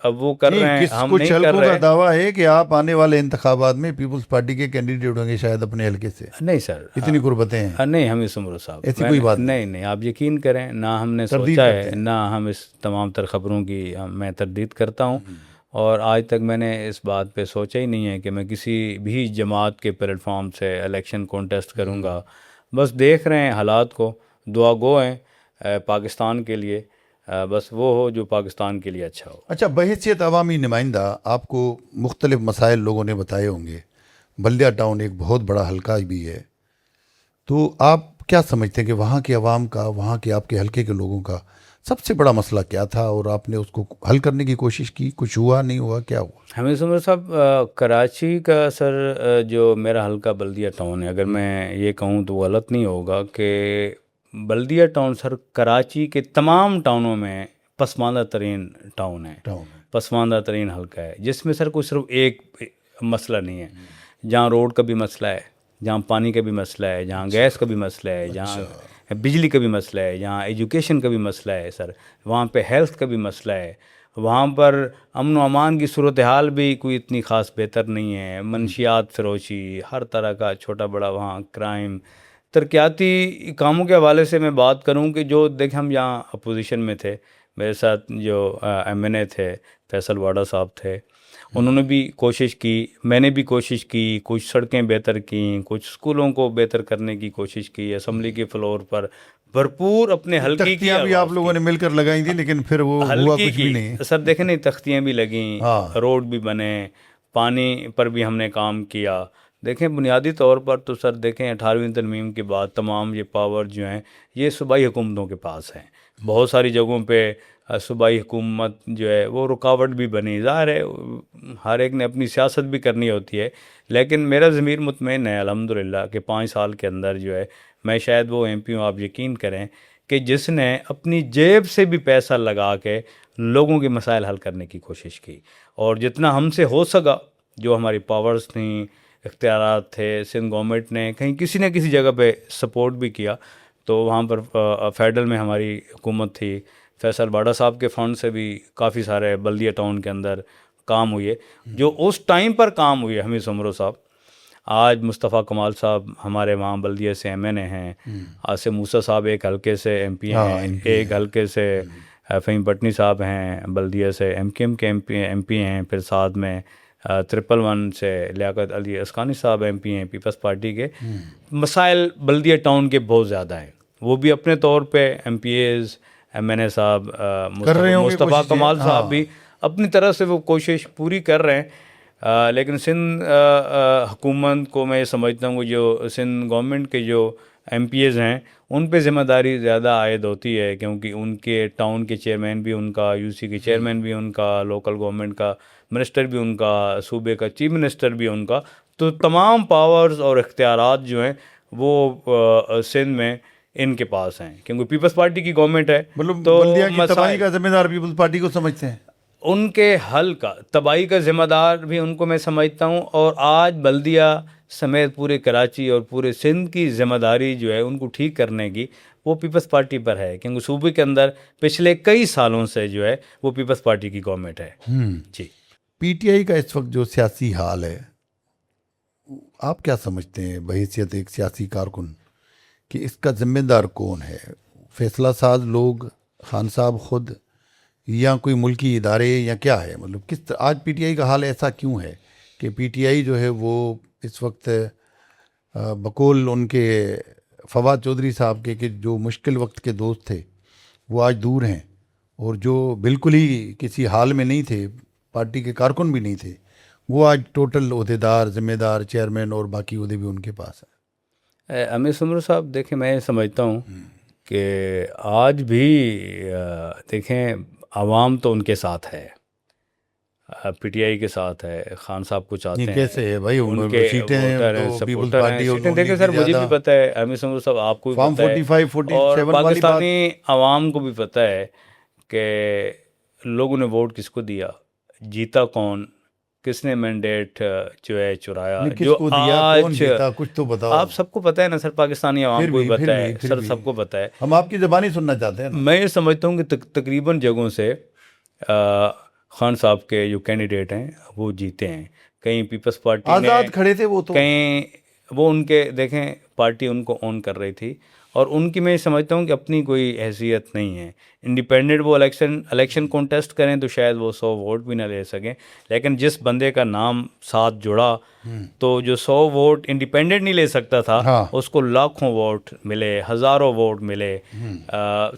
[SPEAKER 1] اب وہ کر رہے ہیں، ہم نہیں کر رہے.
[SPEAKER 2] کا دعویٰ ہے کہ آپ آنے والے انتخابات میں پیپلز پارٹی کے کینڈیڈیٹ ہوں گے شاید اپنے حلقے سے.
[SPEAKER 1] نہیں سر،
[SPEAKER 2] اتنی قربتیں ہیں؟
[SPEAKER 1] نہیں حمید سمرو صاحب،
[SPEAKER 2] ایسی کوئی بات
[SPEAKER 1] نہیں، آپ یقین کریں، نہ ہم نے سوچا ہے، نہ ہم اس تمام تر خبروں کی میں تردید کرتا ہوں. اور آج تک میں نے اس بات پہ سوچا ہی نہیں ہے کہ میں کسی بھی جماعت کے پلیٹ فارم سے الیکشن کانٹیسٹ کروں گا. بس دیکھ رہے ہیں حالات کو، دعا گو ہیں پاکستان کے لیے، بس وہ ہو جو پاکستان کے لیے اچھا ہو.
[SPEAKER 2] اچھا، بحیثیت عوامی نمائندہ آپ کو مختلف مسائل لوگوں نے بتائے ہوں گے. بلدیہ ٹاؤن ایک بہت بڑا حلقہ بھی ہے، تو آپ کیا سمجھتے ہیں کہ وہاں کے عوام کا، وہاں کے آپ کے حلقے کے لوگوں کا سب سے بڑا مسئلہ کیا تھا، اور آپ نے اس کو حل کرنے کی کوشش کی؟ کچھ ہوا، نہیں ہوا، کیا ہوا؟
[SPEAKER 1] حمید سمر صاحب، کراچی کا سر جو میرا حلقہ بلدیہ ٹاؤن ہے، اگر میں یہ کہوں تو غلط نہیں ہوگا کہ بلدیہ ٹاؤن سر کراچی کے تمام ٹاؤنوں میں پسماندہ ترین ٹاؤن ہے، پسماندہ ترین حلقہ ہے، جس میں سر کوئی صرف ایک مسئلہ نہیں ہے، جہاں روڈ کا بھی مسئلہ ہے، جہاں پانی کا بھی مسئلہ ہے، جہاں گیس کا بھی مسئلہ ہے، جہاں بجلی کا بھی مسئلہ ہے، جہاں ایجوکیشن کا بھی مسئلہ ہے سر، وہاں پہ ہیلتھ کا بھی مسئلہ ہے، وہاں پر امن و امان کی صورتحال بھی کوئی اتنی خاص بہتر نہیں ہے، منشیات فروشی، ہر طرح کا چھوٹا بڑا وہاں کرائم، ترقیاتی کاموں کے حوالے سے میں بات کروں کہ جو دیکھیں ہم یہاں اپوزیشن میں تھے، میرے ساتھ جو ایم این اے تھے فیصل واڈا صاحب تھے، انہوں نے بھی کوشش کی، میں نے بھی کوشش کی، کچھ سڑکیں بہتر کیں، کچھ اسکولوں کو بہتر کرنے کی کوشش کی، اسمبلی کے فلور پر بھرپور اپنے حلقے کی
[SPEAKER 2] تختیاں بھی آپ لوگوں نے مل کر لگائی تھیں لیکن پھر وہ ہوا کچھ بھی نہیں.
[SPEAKER 1] سر دیکھیں نہیں، تختیاں بھی لگیں، روڈ بھی بنے، پانی پر بھی ہم نے کام کیا. دیکھیں بنیادی طور پر تو سر دیکھیں 18ویں ترمیم کے بعد تمام یہ پاور جو ہیں یہ صوبائی حکومتوں کے پاس ہیں. بہت ساری جگہوں پہ صوبائی حکومت جو ہے وہ رکاوٹ بھی بنی، ظاہر ہے ہر ایک نے اپنی سیاست بھی کرنی ہوتی ہے، لیکن میرا ضمیر مطمئن ہے الحمدللہ کہ 5 سال کے اندر جو ہے میں شاید وہ ایم پی ہوں، آپ یقین کریں کہ جس نے اپنی جیب سے بھی پیسہ لگا کے لوگوں کے مسائل حل کرنے کی کوشش کی، اور جتنا ہم سے ہو سکا، جو ہماری پاورز تھیں، اختیارات تھے، سندھ گورنمنٹ نے کہیں کسی نہ کسی جگہ پہ سپورٹ بھی کیا. تو وہاں پر فیڈرل میں ہماری حکومت تھی، فیصل واڈا صاحب کے فنڈ سے بھی کافی سارے بلدیہ ٹاؤن کے اندر کام ہوئے، جو اس ٹائم پر کام ہوئے. حمید سمرو صاحب، آج مصطفیٰ کمال صاحب ہمارے وہاں بلدیہ سے ایم این اے ہیں، عاصم موسیٰ صاحب ایک حلقے سے ایم پی ہیں، ایک حلقے سے فہیم پٹنی صاحب ہیں بلدیہ سے ایم کیو ایم کے ایم پی ہیں، پھر ساتھ میں 111 سے لیاقت علی اسکانی صاحب ایم پی ہیں پیپلز پارٹی کے. مسائل بلدیہ ٹاؤن کے بہت زیادہ ہیں، وہ بھی اپنے طور پہ M P As, M N A صاحب، مصطفیٰ کمال صاحب بھی اپنی طرح سے وہ کوشش پوری کر رہے ہیں. لیکن سندھ حکومت کو میں یہ سمجھتا ہوں کہ جو سندھ گورنمنٹ کے جو ایم پی ایز ہیں ان پہ ذمہ داری زیادہ عائد ہوتی ہے، کیونکہ ان کے ٹاؤن کے چیئرمین بھی ان کا، یو سی کے چیئرمین بھی ان کا، لوکل گورنمنٹ کا منسٹر بھی ان کا، صوبے کا چیف منسٹر بھی ان کا. تو تمام پاورز اور اختیارات جو ہیں وہ سندھ میں ان کے پاس ہیں، کیونکہ پیپلز پارٹی کی گورنمنٹ ہے.
[SPEAKER 2] مطلب
[SPEAKER 1] تو
[SPEAKER 2] بلدیہ کی تباہی کا ذمہ دار پیپلز پارٹی کو سمجھتے ہیں،
[SPEAKER 1] ان کے حل کا تباہی کا ذمہ دار بھی ان کو میں سمجھتا ہوں. اور آج بلدیہ سمیت پورے کراچی اور پورے سندھ کی ذمہ داری جو ہے ان کو ٹھیک کرنے کی وہ پیپلز پارٹی پر ہے، کیونکہ صوبے کے اندر پچھلے کئی سالوں سے جو ہے وہ پیپلز پارٹی کی گورنمنٹ ہے. جی،
[SPEAKER 2] پی ٹی آئی کا اس وقت جو سیاسی حال ہے، آپ کیا سمجھتے ہیں بحیثیت ایک سیاسی کارکن کہ اس کا ذمہ دار کون ہے؟ فیصلہ ساز لوگ، خان صاحب خود، یا کوئی ملکی ادارے، یا کیا ہے؟ مطلب کس آج پی ٹی آئی کا حال ایسا کیوں ہے کہ پی ٹی آئی جو ہے وہ اس وقت بقول ان کے فواد چودھری صاحب کے کہ جو مشکل وقت کے دوست تھے وہ آج دور ہیں، اور جو بالکل ہی کسی حال میں نہیں تھے، پارٹی کے کارکن بھی نہیں تھے، وہ آج ٹوٹل عہدیدار، ذمہ دار، چیئرمین اور باقی عہدے بھی ان کے پاس ہیں؟
[SPEAKER 1] امیر سمرو صاحب دیکھیں، میں سمجھتا ہوں کہ آج بھی دیکھیں عوام تو ان کے ساتھ ہے، پی ٹی آئی کے ساتھ ہے، خان صاحب کو چاہتے ہیں.
[SPEAKER 2] کیسے ہے بھائی؟
[SPEAKER 1] ان کے
[SPEAKER 2] سیٹیں ہیں تو پیپلز پارٹی،
[SPEAKER 1] دیکھیں سر مجھے بھی پتہ ہے، امیر سمرو صاحب آپ کو بھی
[SPEAKER 2] فارم
[SPEAKER 1] پتہ ہے،
[SPEAKER 2] 45 47
[SPEAKER 1] اور پاکستانی عوام کو بھی پتہ ہے کہ لوگوں نے ووٹ کس کو دیا، جیتا کون، کس نے مینڈیٹ جو ہے چرایا، جو آج
[SPEAKER 2] کچھ تو بتاؤ.
[SPEAKER 1] آپ سب کو پتہ ہے نا سر، پاکستانی عوام کو بھی پتہ ہے سر، سب کو پتہ ہے.
[SPEAKER 2] ہم آپ کی زبانی سننا چاہتے ہیں.
[SPEAKER 1] میں یہ سمجھتا ہوں کہ تقریباً جگہوں سے خان صاحب کے جو کینڈیڈیٹ ہیں وہ جیتے ہیں. کہیں پیپلز پارٹی
[SPEAKER 2] آزاد کھڑے تھے وہ تو،
[SPEAKER 1] کہیں وہ ان کے دیکھیں پارٹی ان کو اون کر رہی تھی، اور ان کی میں سمجھتا ہوں کہ اپنی کوئی حیثیت نہیں ہے. انڈیپینڈنٹ وہ الیکشن کانٹیسٹ کریں تو شاید وہ 100 ووٹ بھی نہ لے سکیں، لیکن جس بندے کا نام ساتھ جڑا تو جو 100 ووٹ انڈیپینڈنٹ نہیں لے سکتا تھا اس کو لاکھوں ووٹ ملے، ہزاروں ووٹ ملے.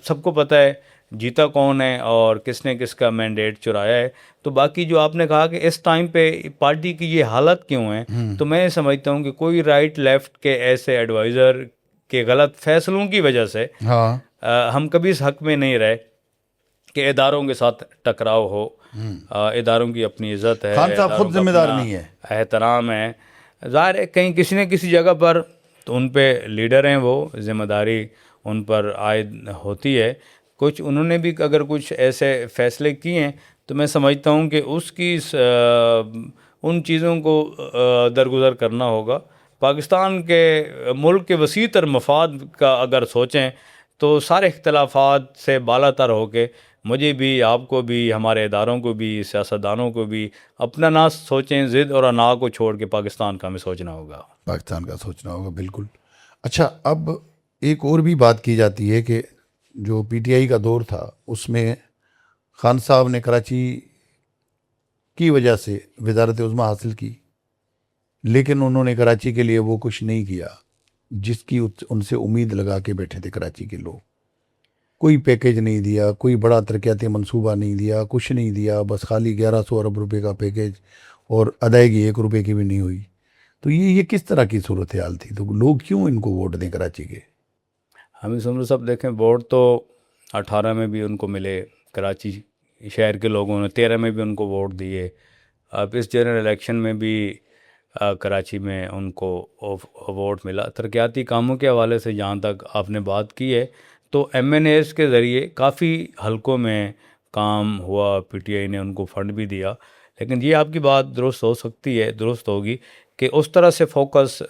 [SPEAKER 1] سب کو پتہ ہے جیتا کون ہے اور کس نے کس کا مینڈیٹ چرایا ہے. تو باقی جو آپ نے کہا کہ اس ٹائم پہ پارٹی کی یہ حالت کیوں ہے، تو میں سمجھتا ہوں کہ کوئی رائٹ لیفٹ کے ایسے ایڈوائزر کے غلط فیصلوں کی وجہ سے ہم کبھی اس حق میں نہیں رہے کہ اداروں کے ساتھ ٹکراؤ ہو. اداروں کی اپنی عزت ہے،
[SPEAKER 2] خان صاحب خود ذمہ دار نہیں ہے،
[SPEAKER 1] احترام ہے. ظاہر ہے کہیں کسی نہ کسی جگہ پر تو ان پہ لیڈر ہیں، وہ ذمہ داری ان پر عائد ہوتی ہے. کچھ انہوں نے بھی اگر کچھ ایسے فیصلے کیے ہیں تو میں سمجھتا ہوں کہ اس کی ان چیزوں کو درگزر کرنا ہوگا. پاکستان کے ملک کے وسیع تر مفاد کا اگر سوچیں تو سارے اختلافات سے بالا تر ہو کے مجھے بھی، آپ کو بھی، ہمارے اداروں کو بھی، سیاستدانوں کو بھی اپنا نہ سوچیں، ضد اور انا کو چھوڑ کے پاکستان کا ہمیں سوچنا ہوگا.
[SPEAKER 2] پاکستان کا سوچنا ہوگا، بالکل. اچھا، اب ایک اور بھی بات کی جاتی ہے کہ جو پی ٹی آئی کا دور تھا اس میں خان صاحب نے کراچی کی وجہ سے وزارت عظمیٰ حاصل کی، لیکن انہوں نے کراچی کے لیے وہ کچھ نہیں کیا جس کی ان سے امید لگا کے بیٹھے تھے کراچی کے لوگ. کوئی پیکیج نہیں دیا، کوئی بڑا ترقیاتی منصوبہ نہیں دیا، کچھ نہیں دیا، بس خالی 1100 ارب روپے کا پیکیج اور ادائیگی 1 روپے کی بھی نہیں ہوئی. تو یہ کس طرح کی صورتحال تھی؟ تو لوگ کیوں ان کو ووٹ دیں کراچی کے؟
[SPEAKER 1] حمید سمرو صاحب دیکھیں، ووٹ تو 18 میں بھی ان کو ملے، کراچی شہر کے لوگوں نے 13 میں بھی ان کو ووٹ دیے. اب اس جنرل الیکشن میں بھی کراچی میں ان کو ووٹ ملا. ترقیاتی کاموں کے حوالے سے جہاں تک آپ نے بات کی ہے تو ایم این ایز کے ذریعے کافی حلقوں میں کام ہوا، پی ٹی آئی نے ان کو فنڈ بھی دیا. لیکن یہ آپ کی بات درست ہو سکتی ہے، درست ہوگی کہ اس طرح سے فوکس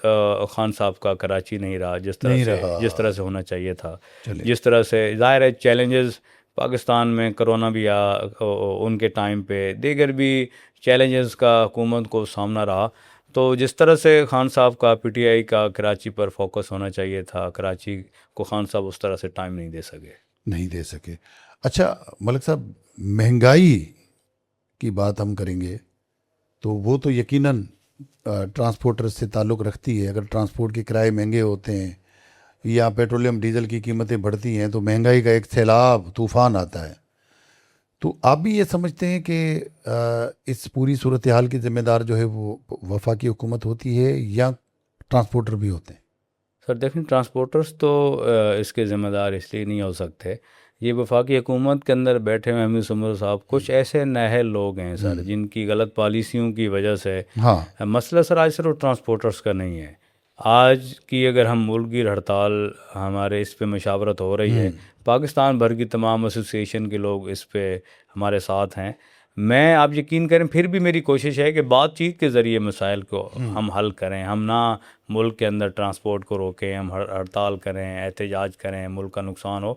[SPEAKER 1] خان صاحب کا کراچی نہیں رہا جس طرح سے ہونا چاہیے تھا. جس طرح سے ظاہر ہے چیلنجز پاکستان میں کرونا بھی ان کے ٹائم پہ، دیگر بھی چیلنجز کا حکومت کو سامنا رہا. تو جس طرح سے خان صاحب کا پی ٹی آئی کا کراچی پر فوکس ہونا چاہیے تھا، کراچی کو خان صاحب اس طرح سے ٹائم نہیں دے سکے.
[SPEAKER 2] اچھا ملک صاحب، مہنگائی کی بات ہم کریں گے تو وہ تو یقیناً ٹرانسپورٹر سے تعلق رکھتی ہے. اگر ٹرانسپورٹ کے کرائے مہنگے ہوتے ہیں یا پیٹرولیم ڈیزل کی قیمتیں بڑھتی ہیں تو مہنگائی کا ایک سیلاب طوفان آتا ہے. تو آپ بھی یہ سمجھتے ہیں کہ اس پوری صورتحال کی ذمہ دار جو ہے وہ وفاقی حکومت ہوتی ہے یا ٹرانسپورٹر بھی ہوتے ہیں؟
[SPEAKER 1] سر دیکھیں، ٹرانسپورٹرز تو اس کے ذمہ دار اس لیے نہیں ہو سکتے. یہ وفاقی حکومت کے اندر بیٹھے ہوئے حمید سمرو صاحب کچھ ایسے نااہل لوگ ہیں سر، جن کی غلط پالیسیوں کی وجہ سے مسئلہ سر آج صرف ٹرانسپورٹرز کا نہیں ہے. آج کی اگر ہم ملک گیر ہڑتال، ہمارے اس پہ مشاورت ہو رہی ہے، پاکستان بھر کی تمام ایسوسیشن کے لوگ اس پہ ہمارے ساتھ ہیں. میں، آپ یقین کریں، پھر بھی میری کوشش ہے کہ بات چیت کے ذریعے مسائل کو ہم حل کریں. ہم نہ ملک کے اندر ٹرانسپورٹ کو روکیں، ہم ہڑتال کریں، احتجاج کریں، ملک کا نقصان ہو.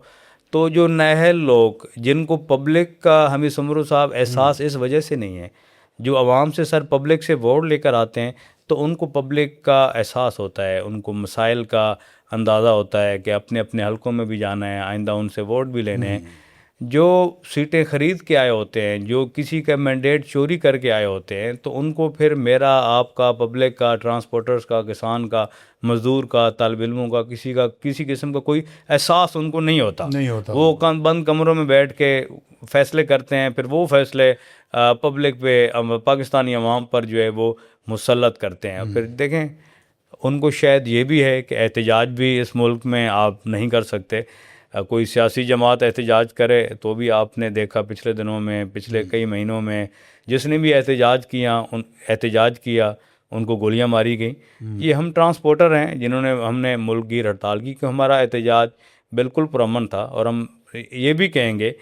[SPEAKER 1] تو جو نااہل لوگ، جن کو پبلک کا، حمید سمرو صاحب، احساس اس وجہ سے نہیں ہے، جو عوام سے سر پبلک سے ووٹ لے کر آتے ہیں تو ان کو پبلک کا احساس ہوتا ہے، ان کو مسائل کا اندازہ ہوتا ہے کہ اپنے اپنے حلقوں میں بھی جانا ہے، آئندہ ان سے ووٹ بھی لینے ہیں. جو سیٹیں خرید کے آئے ہوتے ہیں، جو کسی کا مینڈیٹ چوری کر کے آئے ہوتے ہیں، تو ان کو پھر میرا، آپ کا، پبلک کا، ٹرانسپورٹرز کا، کسان کا، مزدور کا، طالب علموں کا، کسی قسم کا کوئی احساس ان کو نہیں ہوتا. وہ بند کمروں میں بیٹھ کے فیصلے کرتے ہیں، پھر وہ فیصلے پبلک پہ، پاکستانی عوام پر جو ہے وہ مسلط کرتے ہیں. پھر دیکھیں، ان کو شاید یہ بھی ہے کہ احتجاج بھی اس ملک میں آپ نہیں کر سکتے. کوئی سیاسی جماعت احتجاج کرے تو بھی آپ نے دیکھا پچھلے دنوں میں، پچھلے کئی مہینوں میں، جس نے بھی احتجاج کیا ان کو گولیاں ماری گئیں. یہ ہم ٹرانسپورٹر ہیں جنہوں نے، ہم نے ملک گیر ہڑتال کی کہ ہمارا احتجاج بالکل پرامن تھا. اور ہم یہ بھی کہیں گے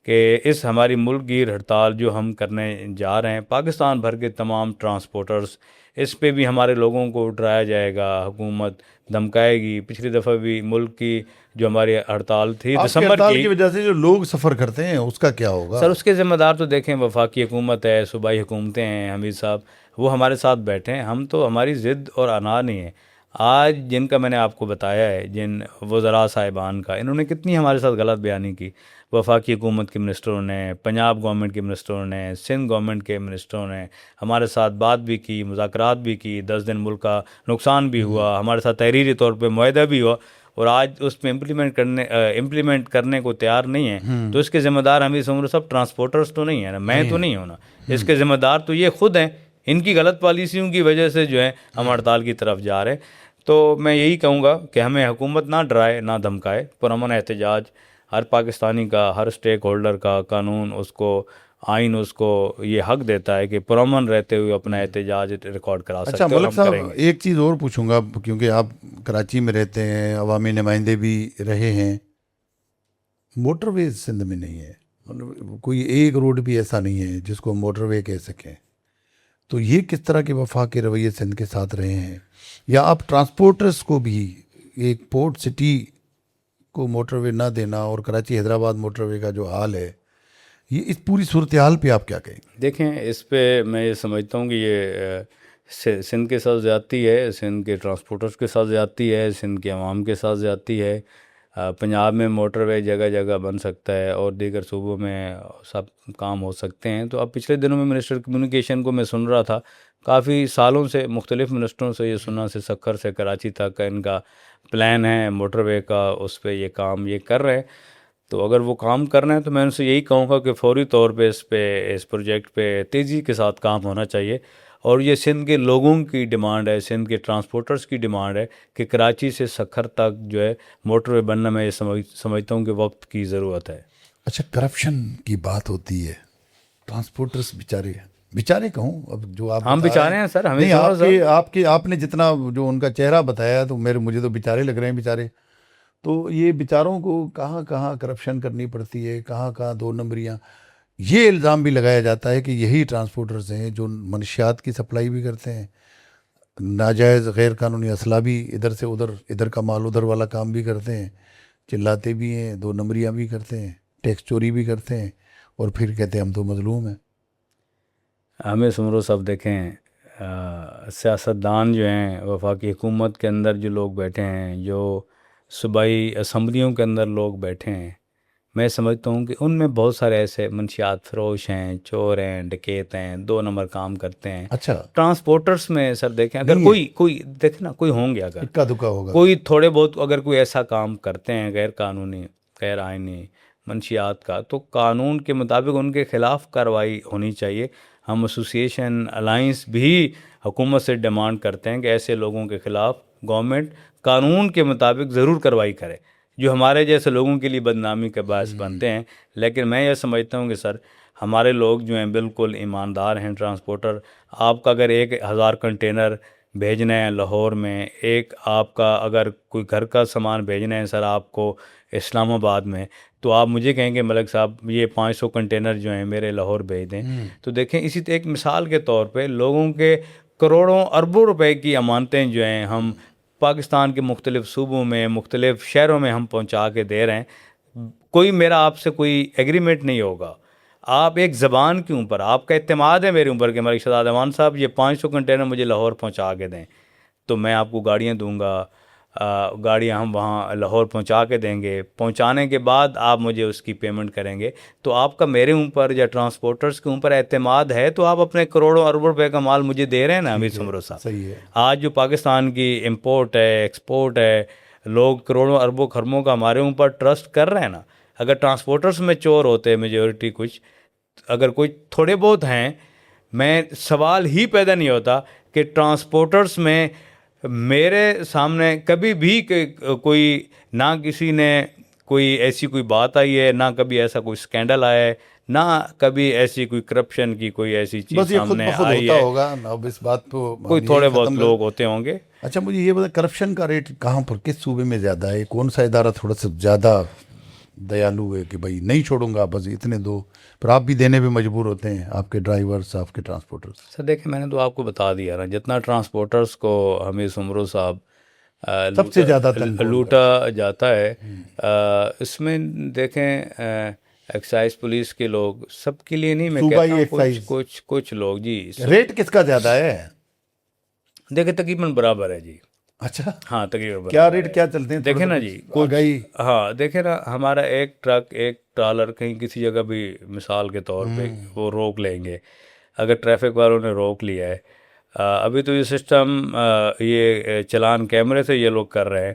[SPEAKER 1] کہ اس ہماری ملک گیر ہڑتال جو ہم کرنے جا رہے ہیں، پاکستان بھر کے تمام ٹرانسپورٹرز، اس پہ بھی ہمارے لوگوں کو ڈرایا جائے گا، حکومت دھمکائے گی. پچھلی دفعہ بھی ملک کی جو ہماری ہڑتال تھی دسمبر
[SPEAKER 2] کی وجہ سے جو لوگ سفر کرتے ہیں اس کا کیا ہوگا؟
[SPEAKER 1] سر اس کے ذمہ دار تو دیکھیں وفاقی حکومت ہے، صوبائی حکومتیں ہیں. حمید صاحب وہ ہمارے ساتھ بیٹھے ہیں، ہم تو، ہماری ضد اور انا نہیں ہے. آج جن کا میں نے آپ کو بتایا ہے، جن وزراء صاحبان کا، انہوں نے کتنی ہمارے ساتھ غلط بیانی کی. وفاقی حکومت کے منسٹروں نے، پنجاب گورنمنٹ کے منسٹروں نے، سندھ گورنمنٹ کے منسٹروں نے ہمارے ساتھ بات بھی کی، مذاکرات بھی کی. 10 دن ملک کا نقصان بھی ہوا، ہمارے ساتھ تحریری طور پہ معاہدہ بھی ہوا، اور آج اس پہ امپلیمنٹ کرنے کو تیار نہیں ہے. تو اس کے ذمہ دار حمید سمرو صاحب ٹرانسپورٹرز تو نہیں ہے نا، میں تو نہیں ہونا. اس کے ذمہ دار تو یہ خود ہیں، ان کی غلط پالیسیوں کی وجہ سے جو ہے ہم ہڑتال کی طرف جا رہے ہیں. تو میں یہی کہوں گا کہ ہمیں حکومت نہ ڈرائے، نہ دھمکائے. پرامن احتجاج ہر پاکستانی کا، ہر اسٹیک ہولڈر کا، قانون اس کو آئین اس کو یہ حق دیتا ہے کہ پرامن رہتے ہوئے اپنا احتجاج ریکارڈ کرا سکتے
[SPEAKER 2] اچھا
[SPEAKER 1] ہیں، اور
[SPEAKER 2] ملک
[SPEAKER 1] ہم
[SPEAKER 2] صاحب
[SPEAKER 1] کریں گے۔
[SPEAKER 2] ایک چیز اور پوچھوں گا، کیونکہ آپ کراچی میں رہتے ہیں، عوامی نمائندے بھی رہے ہیں، موٹر وے سندھ میں نہیں ہے، مطلب کوئی ایک روڈ بھی ایسا نہیں ہے جس کو موٹر وے کہہ سکیں، تو یہ کس طرح کے وفاقی رویے سندھ کے ساتھ رہے ہیں؟ یا آپ ٹرانسپورٹرز کو بھی ایک پورٹ سٹی کو موٹر وے نہ دینا اور کراچی حیدرآباد موٹر وے کا جو حال ہے، یہ اس پوری صورتحال پہ آپ کیا کہیں گے؟
[SPEAKER 1] دیکھیں، اس پہ میں یہ سمجھتا ہوں کہ یہ سندھ کے ساتھ زیادتی ہے، سندھ کے ٹرانسپورٹرز کے ساتھ زیادتی ہے، سندھ کے عوام کے ساتھ زیادتی ہے۔ پنجاب میں موٹر وے جگہ جگہ بن سکتا ہے اور دیگر صوبوں میں سب کام ہو سکتے ہیں۔ تو اب پچھلے دنوں میں منسٹر کمیونیکیشن کو میں سن رہا تھا، کافی سالوں سے مختلف منسٹروں سے یہ سنا، سے سکھر سے کراچی تک کا ان کا پلان ہے موٹر وے کا، اس پہ یہ کام یہ کر رہے ہیں۔ تو اگر وہ کام کرنا ہے تو میں ان سے یہی کہوں گا کہ فوری طور پہ اس پروجیکٹ پہ تیزی کے ساتھ کام ہونا چاہیے، اور یہ سندھ کے لوگوں کی ڈیمانڈ ہے، سندھ کے ٹرانسپورٹرز کی ڈیمانڈ ہے کہ کراچی سے سکھر تک جو ہے موٹر وے بننا، میں یہ سمجھتا ہوں کہ وقت کی ضرورت ہے۔
[SPEAKER 2] اچھا کرپشن کی بات ہوتی ہے، ٹرانسپورٹرز بیچارے کہوں، اب جو آپ
[SPEAKER 1] ہم
[SPEAKER 2] بتا
[SPEAKER 1] بیچارے
[SPEAKER 2] رہے
[SPEAKER 1] ہیں سر، ہمیں
[SPEAKER 2] نہیں، آپ نے جتنا جو ان کا چہرہ بتایا تو مجھے تو بیچارے لگ رہے ہیں بیچارے، تو یہ بیچاروں کو کہاں کہاں کرپشن کرنی پڑتی ہے، کہاں کہاں دو نمبریاں، یہ الزام بھی لگایا جاتا ہے کہ یہی ٹرانسپورٹرز ہیں جو منشیات کی سپلائی بھی کرتے ہیں، ناجائز غیر قانونی اسلحہ بھی ادھر سے ادھر، ادھر کا مال ادھر والا کام بھی کرتے ہیں، چلاتے بھی ہیں، دو نمبریاں بھی کرتے ہیں، ٹیکس چوری بھی کرتے ہیں، اور پھر کہتے ہیں ہم تو مظلوم ہیں۔
[SPEAKER 1] ہمیں سمرو صاحب دیکھیں، سیاستدان جو ہیں وفاقی حکومت کے اندر جو لوگ بیٹھے ہیں، جو صوبائی اسمبلیوں کے اندر لوگ بیٹھے ہیں، میں سمجھتا ہوں کہ ان میں بہت سارے ایسے منشیات فروش ہیں، چور ہیں، ڈکیت ہیں، دو نمبر کام کرتے ہیں۔
[SPEAKER 2] اچھا
[SPEAKER 1] ٹرانسپورٹرز میں سر دیکھیں، اگر کوئی دیکھیں نا، کوئی ہوں گے، اگر
[SPEAKER 2] اکا دکا ہوگا،
[SPEAKER 1] کوئی تھوڑے بہت اگر کوئی ایسا کام کرتے ہیں غیر قانونی، غیر آئینی منشیات کا، تو قانون کے مطابق ان کے خلاف کارروائی ہونی چاہیے۔ ہم ایسوسیشن الائنس بھی حکومت سے ڈیمانڈ کرتے ہیں کہ ایسے لوگوں کے خلاف گورنمنٹ قانون کے مطابق ضرور کارروائی کرے، جو ہمارے جیسے لوگوں کے لیے بدنامی کا باعث بنتے ہیں۔ لیکن میں یہ سمجھتا ہوں کہ سر ہمارے لوگ جو ہیں بالکل ایماندار ہیں۔ ٹرانسپورٹر آپ کا اگر 1000 کنٹینر بھیجنا ہے لاہور میں، ایک آپ کا اگر کوئی گھر کا سامان بھیجنا ہے سر آپ کو اسلام آباد میں، تو آپ مجھے کہیں گے ملک صاحب یہ 500 کنٹینر جو ہیں میرے لاہور بھیج دیں۔ تو دیکھیں، اسی ایک مثال کے طور پہ لوگوں کے کروڑوں اربوں روپے کی امانتیں جو ہیں ہم پاکستان کے مختلف صوبوں میں، مختلف شہروں میں ہم پہنچا کے دے رہے ہیں۔ کوئی میرا آپ سے کوئی ایگریمنٹ نہیں ہوگا، آپ ایک زبان کے اوپر آپ کا اعتماد ہے میرے اوپر کہ ملک شہزاد امان صاحب یہ 500 کنٹینر مجھے لاہور پہنچا کے دیں، تو میں آپ کو گاڑیاں دوں گا، گاڑیاں ہم وہاں لاہور پہنچا کے دیں گے۔ پہنچانے کے بعد آپ مجھے اس کی پیمنٹ کریں گے۔ تو آپ کا میرے اوپر یا ٹرانسپورٹرز کے اوپر اعتماد ہے، تو آپ اپنے کروڑوں اربوں روپے کا مال مجھے دے رہے ہیں نا امیر سمرو صاحب۔
[SPEAKER 2] صحیح ہے،
[SPEAKER 1] آج جو پاکستان کی امپورٹ ہے، ایکسپورٹ ہے، لوگ کروڑوں اربوں خربوں کا ہمارے اوپر ٹرسٹ کر رہے ہیں نا۔ اگر ٹرانسپورٹرز میں چور ہوتے میجورٹی کچھ، اگر کوئی تھوڑے بہت ہیں، میں سوال ہی پیدا نہیں ہوتا کہ ٹرانسپورٹرز میں میرے سامنے کبھی بھی کوئی نہ کسی نے کوئی ایسی کوئی بات آئی ہے، نہ کبھی ایسا کوئی سکینڈل آیا ہے، نہ کبھی ایسی کوئی کرپشن کی کوئی ایسی چیز
[SPEAKER 2] بس یہ خود
[SPEAKER 1] سامنے
[SPEAKER 2] بخود
[SPEAKER 1] آئی
[SPEAKER 2] ہوتا
[SPEAKER 1] ہے۔
[SPEAKER 2] ہوگا، اب اس بات کو ہم
[SPEAKER 1] کوئی
[SPEAKER 2] یہی
[SPEAKER 1] تھوڑے
[SPEAKER 2] ختم
[SPEAKER 1] بہت لوگ ہوتے ہوں گے۔
[SPEAKER 2] اچھا مجھے یہ بتا، کرپشن کا ریٹ کہاں پر، کس صوبے میں زیادہ ہے؟ کون سا ادارہ تھوڑا سا زیادہ دیالو ہے کہ بھائی نہیں چھوڑوں گا، بس اتنے دو، پھر آپ بھی دینے پہ مجبور ہوتے ہیں، آپ کے ڈرائیورس، آپ کے ٹرانسپورٹرس؟
[SPEAKER 1] سر دیکھیں، میں نے تو آپ کو بتا دیا نا، جتنا ٹرانسپورٹرز کو ہمیں سمرو صاحب
[SPEAKER 2] سب سے زیادہ تنخواہ
[SPEAKER 1] لوٹا جاتا ہے، اس میں دیکھیں ایکسائز پولیس کے لوگ سب کے لیے نہیں، میں
[SPEAKER 2] صوبائی
[SPEAKER 1] کہتا ہوں
[SPEAKER 2] ایکسائز
[SPEAKER 1] کچھ لوگ جی
[SPEAKER 2] ریٹ کس کا زیادہ ہے؟
[SPEAKER 1] دیکھیں تقریباً برابر ہے جی۔
[SPEAKER 2] اچھا
[SPEAKER 1] ہاں تقریباً
[SPEAKER 2] کیا
[SPEAKER 1] برابر
[SPEAKER 2] ریٹ
[SPEAKER 1] ہے۔
[SPEAKER 2] کیا چلتے ہیں؟
[SPEAKER 1] دیکھیں نا جی کچھ،
[SPEAKER 2] آگاہی
[SPEAKER 1] ہاں دیکھیں نا، ہمارا ایک ٹرک، ایک ٹرالر کہیں کسی جگہ بھی مثال کے طور پہ وہ روک لیں گے، اگر ٹریفک والوں نے روک لیا ہے، ابھی تو یہ سسٹم یہ چلان کیمرے سے یہ لوگ کر رہے ہیں،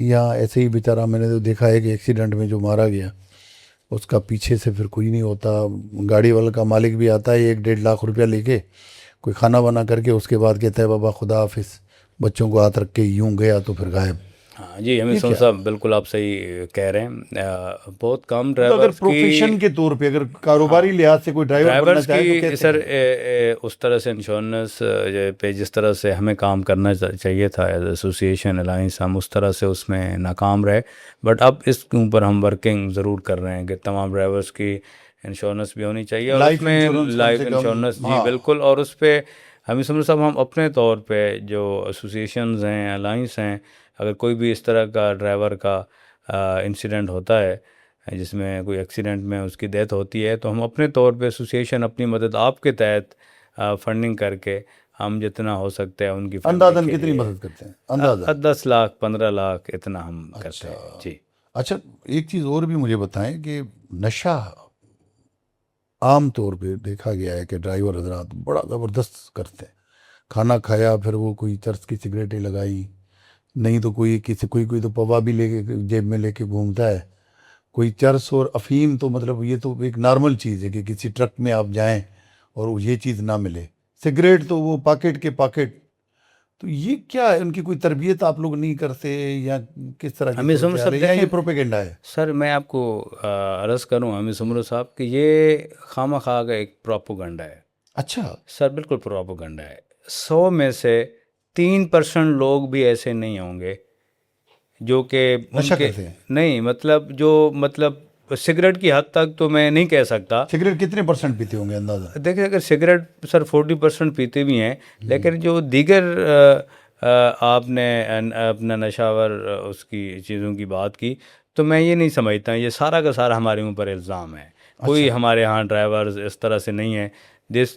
[SPEAKER 2] یا ایسے ہی بیچارہ؟ میں نے تو دیکھا ہے کہ ایکسیڈنٹ میں جو مارا گیا اس کا پیچھے سے پھر کوئی نہیں ہوتا، گاڑی والا کا مالک بھی آتا ہے 1-1.5 لاکھ روپیہ لے کے، کوئی کھانا بنا کر کے، اس کے بعد کہتا ہے بابا خدا حافظ، بچوں کو ہاتھ رکھ کے یوں گیا تو پھر غائب۔
[SPEAKER 1] ہاں جی، ہمیں سن صاحب بالکل آپ صحیح کہہ رہے ہیں، بہت کم
[SPEAKER 2] تو اگر
[SPEAKER 1] ڈرائیورس کی
[SPEAKER 2] پروفیشن کے طور پہ، اگر کاروباری لحاظ سے کوئی ڈرائیور بننا
[SPEAKER 1] ڈرائیورس
[SPEAKER 2] چاہے تو
[SPEAKER 1] کی
[SPEAKER 2] کیسے
[SPEAKER 1] سر
[SPEAKER 2] کرے؟
[SPEAKER 1] اس طرح سے انشورنس پہ جس طرح سے ہمیں کام کرنا چاہیے تھا ایز ایسوسیشن الائنس، ہم اس طرح سے اس میں ناکام رہے، بٹ اب اس کے اوپر ہم ورکنگ ضرور کر رہے ہیں کہ تمام ڈرائیورس کی انشورنس بھی ہونی چاہیے، اور اس
[SPEAKER 2] لائف
[SPEAKER 1] میں
[SPEAKER 2] انشورنس کم
[SPEAKER 1] لائف
[SPEAKER 2] سے کم،
[SPEAKER 1] انشورنس، جی
[SPEAKER 2] ہاں۔
[SPEAKER 1] بالکل، اور اس پہ ہمیں سمجھ صاحب ہم اپنے طور پہ جو ایسوسیشنز ہیں، الائنس ہیں، اگر کوئی بھی اس طرح کا ڈرائیور کا انسیڈنٹ ہوتا ہے جس میں کوئی ایکسیڈنٹ میں اس کی ڈیتھ ہوتی ہے، تو ہم اپنے طور پہ ایسوسیشن اپنی مدد آپ کے تحت فنڈنگ کر کے ہم جتنا ہو سکتا ہے ان کی فیملی
[SPEAKER 2] اندازاً
[SPEAKER 1] کے
[SPEAKER 2] کتنی
[SPEAKER 1] لیے
[SPEAKER 2] مدد کرتے ہیں اندازاً؟
[SPEAKER 1] 10 لاکھ 15 لاکھ اتنا ہم کرتے
[SPEAKER 2] اچھا
[SPEAKER 1] ہیں جی۔
[SPEAKER 2] اچھا، ایک چیز اور بھی مجھے بتائیں کہ نشہ عام طور پہ دیکھا گیا ہے کہ ڈرائیور حضرات بڑا زبردست کرتے ہیں، کھانا کھایا پھر وہ کوئی چرس کی سگریٹیں لگائی، نہیں تو کوئی تو پوا بھی لے کے جیب میں لے کے گھومتا ہے، کوئی چرس اور افیم، تو مطلب یہ تو ایک نارمل چیز ہے کہ کسی ٹرک میں آپ جائیں اور یہ چیز نہ ملے، سگریٹ تو وہ پاکٹ کے پاکٹ، تو یہ کیا ہے؟ ان کی کوئی تربیت آپ لوگ نہیں کرتے یا کس طرح کی
[SPEAKER 1] ہمیں سمر
[SPEAKER 2] صورتحال ہے،
[SPEAKER 1] صاحب
[SPEAKER 2] یا
[SPEAKER 1] دیکھیں،
[SPEAKER 2] یہ پروپیگنڈا ہے؟
[SPEAKER 1] سر میں آپ کو عرض کروں ہمیں سمر صاحب کہ یہ خواہ خواہ کا ایک پروپوگنڈا ہے
[SPEAKER 2] اچھا،
[SPEAKER 1] سر، بالکل پروپوگنڈا ہے۔ 100 میں سے 3% لوگ بھی ایسے نہیں ہوں گے جو کہ ان
[SPEAKER 2] نشہ
[SPEAKER 1] کے
[SPEAKER 2] کرتے ہیں؟
[SPEAKER 1] نہیں، مطلب سگریٹ کی حد تک تو میں نہیں کہہ سکتا۔
[SPEAKER 2] سگریٹ کتنے پرسنٹ پیتے ہوں گے اندازہ؟
[SPEAKER 1] دیکھیں، اگر سگریٹ سر 40% پیتے بھی ہیں، لیکن جو دیگر آپ نے اپنا نشاور اس کی چیزوں کی بات کی، تو میں یہ نہیں سمجھتا، یہ سارا کا سارا ہمارے اوپر الزام ہے۔ کوئی ہمارے ہاں ڈرائیورز اس طرح سے نہیں ہیں،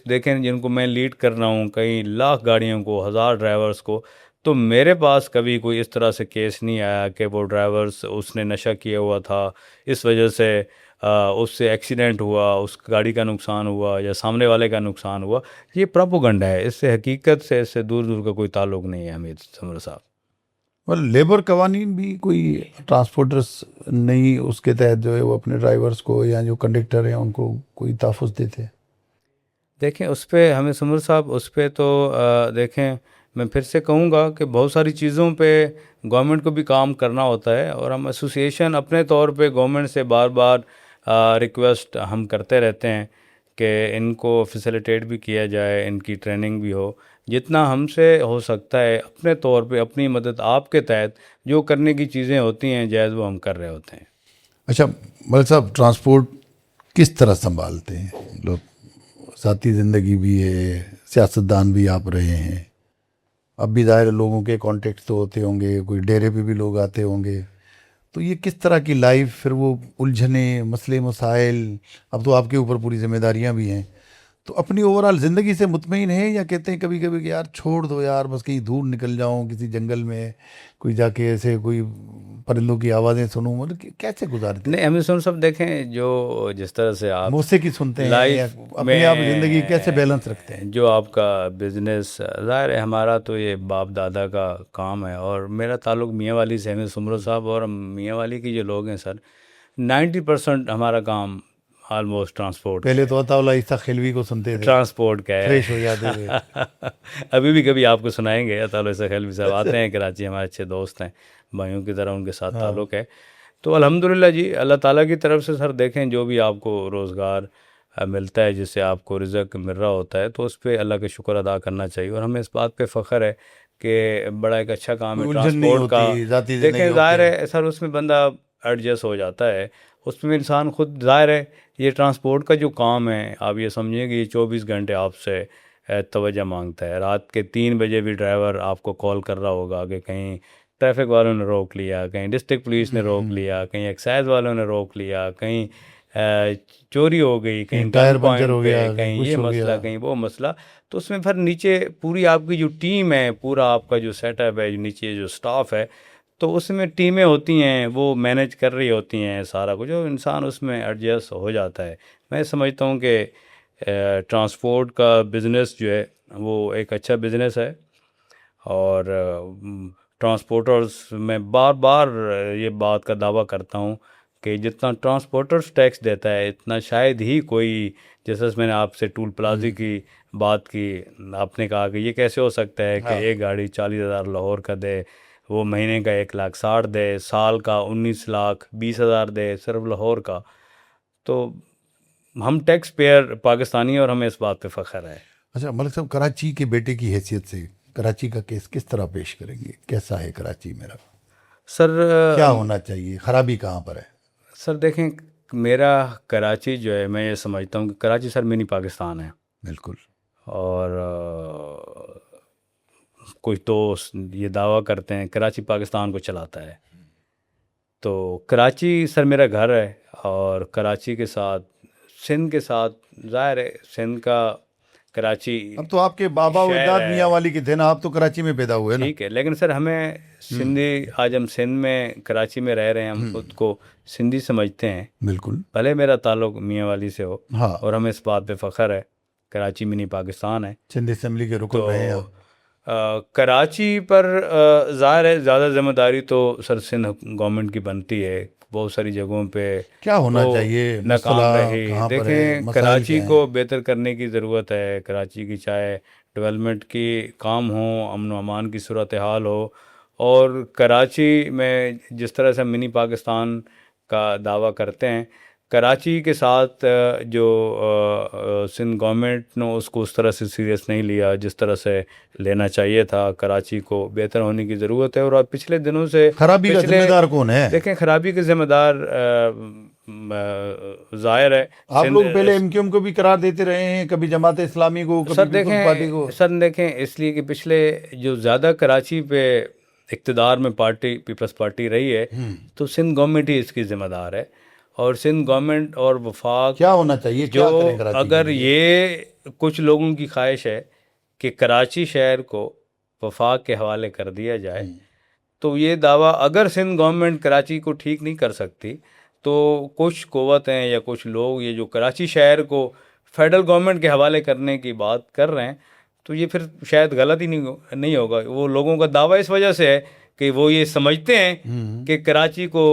[SPEAKER 1] دیکھیں جن کو میں لیڈ کر رہا ہوں، کئی لاکھ گاڑیوں کو، 1000 ڈرائیورز کو، تو میرے پاس کبھی کوئی اس طرح سے کیس نہیں آیا کہ وہ ڈرائیورز اس نے نشہ کیا ہوا تھا، اس وجہ سے اس سے ایکسیڈنٹ ہوا، اس گاڑی کا نقصان ہوا یا سامنے والے کا نقصان ہوا۔ یہ پروپیگنڈا ہے، اس سے حقیقت سے، اس سے دور دور کا کوئی تعلق نہیں ہے حمید سمر صاحب۔
[SPEAKER 2] لیبر قوانین بھی کوئی ٹرانسپورٹرس نہیں اس کے تحت جو ہے وہ اپنے ڈرائیورز کو یا جو کنڈکٹر ہیں ان کو کوئی تحفظ دیتے ہیں؟
[SPEAKER 1] دیکھیں اس پہ ہمیں سمر صاحب، اس پہ تو دیکھیں میں پھر سے کہوں گا کہ بہت ساری چیزوں پہ گورنمنٹ کو بھی کام کرنا ہوتا ہے، اور ہم ایسوسیشن اپنے طور پہ گورنمنٹ سے بار بار ریکویسٹ ہم کرتے رہتے ہیں کہ ان کو فیسیلیٹیٹ بھی کیا جائے، ان کی ٹریننگ بھی ہو، جتنا ہم سے ہو سکتا ہے اپنے طور پہ اپنی مدد آپ کے تحت جو کرنے کی چیزیں ہوتی ہیں جائز، وہ ہم کر رہے ہوتے ہیں۔
[SPEAKER 2] اچھا ملک صاحب، ٹرانسپورٹ کس طرح سنبھالتے ہیں لوگ؟ ذاتی زندگی بھی ہے، سیاستدان بھی آپ رہے ہیں، اب بھی ظاہر ہے لوگوں کے کانٹیکٹ تو ہوتے ہوں گے، کوئی ڈیرے پہ بھی لوگ آتے ہوں گے، تو یہ کس طرح کی لائف، پھر وہ الجھنے، مسئلے مسائل، اب تو آپ کے اوپر پوری ذمہ داریاں بھی ہیں، تو اپنی اوورال زندگی سے مطمئن ہیں یا کہتے ہیں کبھی کبھی کہ یار چھوڑ دو یار، بس کہیں دور نکل جاؤں کسی جنگل میں، کوئی جا کے ایسے کوئی پرندوں کی آوازیں سنوں، مطلب کیسے گزارتے ہیں؟
[SPEAKER 1] نہیں، ہمیں سب دیکھیں، جو جس طرح سے آپ
[SPEAKER 2] موسیقی سنتے ہیں یا
[SPEAKER 1] لائف
[SPEAKER 2] اپنے آپ زندگی کیسے بیلنس رکھتے ہیں؟
[SPEAKER 1] جو آپ کا بزنس، ظاہر ہے ہمارا تو یہ باپ دادا کا کام ہے، اور میرا تعلق میاں والی سے ہے سمرو صاحب، اور میاں والی کی جو لوگ ہیں سر، 90% ہمارا کام آلموسٹ ٹرانسپورٹ
[SPEAKER 2] پہلے تو عطا اللہ عیسیٰ خلوی کو سنتے تھے،
[SPEAKER 1] ٹرانسپورٹ کا ہے۔
[SPEAKER 2] فریش ہو جاتے تھے۔
[SPEAKER 1] ابھی بھی کبھی آپ کو سنائیں گے، تعلق سے خیلوی صاحب آتے ہیں کراچی، ہمارے اچھے دوست ہیں، بھائیوں کی طرح ان کے ساتھ تعلق ہے۔ تو الحمدللہ جی، اللہ تعالیٰ کی طرف سے سر دیکھیں جو بھی آپ کو روزگار ملتا ہے، جس سے آپ کو رزق مل رہا ہوتا ہے، تو اس پہ اللہ کا شکر ادا کرنا چاہیے، اور ہمیں اس بات پہ فخر ہے کہ بڑا ایک اچھا کام ہے
[SPEAKER 2] الجھن نہیں
[SPEAKER 1] ٹرانسپورٹ کا۔
[SPEAKER 2] ہوتی، ذاتی
[SPEAKER 1] دیکھیں
[SPEAKER 2] زندگی
[SPEAKER 1] ظاہر
[SPEAKER 2] ہوتی
[SPEAKER 1] ہے سر، اس میں بندہ ایڈجسٹ ہو جاتا ہے، اس میں انسان خود، ظاہر ہے یہ ٹرانسپورٹ کا جو کام ہے، آپ یہ سمجھیں کہ یہ 24 گھنٹے آپ سے توجہ مانگتا ہے۔ رات کے 3 بجے بھی ڈرائیور آپ کو کال کر رہا ہوگا کہ کہیں ٹریفک والوں نے روک لیا، کہیں ڈسٹرکٹ پولیس نے روک لیا، کہیں ایکسائز والوں نے روک لیا، کہیں چوری ہو گئی، کہیں
[SPEAKER 2] ٹائر
[SPEAKER 1] گن
[SPEAKER 2] پنچر
[SPEAKER 1] پوائنٹ
[SPEAKER 2] ہو
[SPEAKER 1] پہ،
[SPEAKER 2] گیا،
[SPEAKER 1] کہیں
[SPEAKER 2] کچھ
[SPEAKER 1] یہ
[SPEAKER 2] ہو
[SPEAKER 1] مسئلہ،
[SPEAKER 2] گیا۔
[SPEAKER 1] کہیں وہ مسئلہ، تو اس میں پھر نیچے پوری آپ کی جو ٹیم ہے، پورا آپ کا جو سیٹ اپ ہے، نیچے جو سٹاف ہے، تو اس میں ٹیمیں ہوتی ہیں، وہ مینیج کر رہی ہوتی ہیں سارا کچھ، جو انسان اس میں ایڈجسٹ ہو جاتا ہے۔ میں سمجھتا ہوں کہ ٹرانسپورٹ کا بزنس جو ہے وہ ایک اچھا بزنس ہے، اور ٹرانسپورٹرز میں بار بار یہ بات کا دعویٰ کرتا ہوں کہ جتنا ٹرانسپورٹرز ٹیکس دیتا ہے اتنا شاید ہی کوئی، جیسے میں نے آپ سے ٹول پلازے کی بات کی، آپ نے کہا کہ یہ کیسے ہو سکتا ہے کہ ایک گاڑی 40,000 لاہور کا دے، وہ مہینے کا 1,60,000 دے، سال کا 19,20,000 دے صرف لاہور کا. تو ہم ٹیکس پیئر پاکستانی اور ہمیں اس بات پہ فخر ہے.
[SPEAKER 2] اچھا ملک صاحب، کراچی کے بیٹے کی حیثیت سے کراچی کا کیس کس طرح پیش کریں گے؟ کیسا ہے کراچی میرا؟
[SPEAKER 1] سر
[SPEAKER 2] کیا ہونا چاہیے؟ خرابی کہاں پر ہے؟
[SPEAKER 1] سر دیکھیں، میرا کراچی جو ہے، میں یہ سمجھتا ہوں کہ کراچی سر منی پاکستان ہے.
[SPEAKER 2] بالکل.
[SPEAKER 1] اور کچھ تو یہ دعویٰ کرتے ہیں کراچی پاکستان کو چلاتا ہے. تو کراچی سر میرا گھر ہے، اور کراچی کے ساتھ سندھ کے ساتھ ظاہر ہے سندھ کا کراچی
[SPEAKER 2] اب تو آپ کے بابا و
[SPEAKER 1] شہر
[SPEAKER 2] اجداد
[SPEAKER 1] ہے.
[SPEAKER 2] میاں والی کے تھے نا، آپ تو کراچی میں پیدا ہوئے نا.
[SPEAKER 1] ٹھیک ہے، لیکن سر ہمیں سندھی، آج ہم سندھ میں کراچی میں رہ رہے ہیں، ہم خود کو سندھی سمجھتے ہیں.
[SPEAKER 2] بالکل.
[SPEAKER 1] بھلے میرا تعلق میاں والی سے ہو،
[SPEAKER 2] ہاں.
[SPEAKER 1] اور ہمیں اس بات پہ فخر ہے کراچی منی پاکستان ہے.
[SPEAKER 2] سندھ اسمبلی کے رکن
[SPEAKER 1] تو
[SPEAKER 2] رہے ہیں آپ.
[SPEAKER 1] کراچی پر ظاہر ہے زیادہ ذمہ داری تو سر سندھ گورنمنٹ کی بنتی ہے. بہت ساری جگہوں پہ
[SPEAKER 2] کیا ہونا
[SPEAKER 1] وہ
[SPEAKER 2] چاہیے؟
[SPEAKER 1] ناکام
[SPEAKER 2] مسئلہ
[SPEAKER 1] رہی.
[SPEAKER 2] کہاں پر ہے؟
[SPEAKER 1] دیکھیں،
[SPEAKER 2] مسائل
[SPEAKER 1] کراچی
[SPEAKER 2] کیا ہیں؟
[SPEAKER 1] کو بہتر کرنے کی ضرورت ہے. کراچی کی چاہے ڈیولپمنٹ کی کام ہو، امن و امان کی صورتحال ہو، اور کراچی میں جس طرح سے منی پاکستان کا دعویٰ کرتے ہیں، کراچی کے ساتھ جو سندھ گورنمنٹ نے اس کو اس طرح سے سیریس نہیں لیا جس طرح سے لینا چاہیے تھا. کراچی کو بہتر ہونے کی ضرورت ہے. اور پچھلے دنوں سے
[SPEAKER 2] خرابی کا ذمہ دار کون ہے؟
[SPEAKER 1] دیکھیں، خرابی کے ذمہ دار ظاہر ہے
[SPEAKER 2] آپ لوگ پہلے ایم کیو ایم کو بھی قرار دیتے رہے ہیں، کبھی جماعت اسلامی کو، کبھی پیپلز پارٹی کو.
[SPEAKER 1] سر دیکھیں، اس لیے کہ پچھلے جو زیادہ کراچی پہ اقتدار میں پارٹی پیپلز پارٹی رہی ہے، تو سندھ گورنمنٹ ہی اس کی ذمہ دار ہے. اور سندھ گورنمنٹ اور وفاق
[SPEAKER 2] کیا ہونا چاہیے؟
[SPEAKER 1] جو
[SPEAKER 2] کیا کریں کراچی کے
[SPEAKER 1] اگر
[SPEAKER 2] لیے؟
[SPEAKER 1] یہ کچھ لوگوں کی خواہش ہے کہ کراچی شہر کو وفاق کے حوالے کر دیا جائے، تو یہ دعویٰ اگر سندھ گورنمنٹ کراچی کو ٹھیک نہیں کر سکتی، تو کچھ قوتیں یا کچھ لوگ یہ جو کراچی شہر کو فیڈرل گورنمنٹ کے حوالے کرنے کی بات کر رہے ہیں، تو یہ پھر شاید غلط ہی نہیں ہوگا. وہ لوگوں کا دعویٰ اس وجہ سے ہے کہ وہ یہ سمجھتے ہیں کہ کراچی کو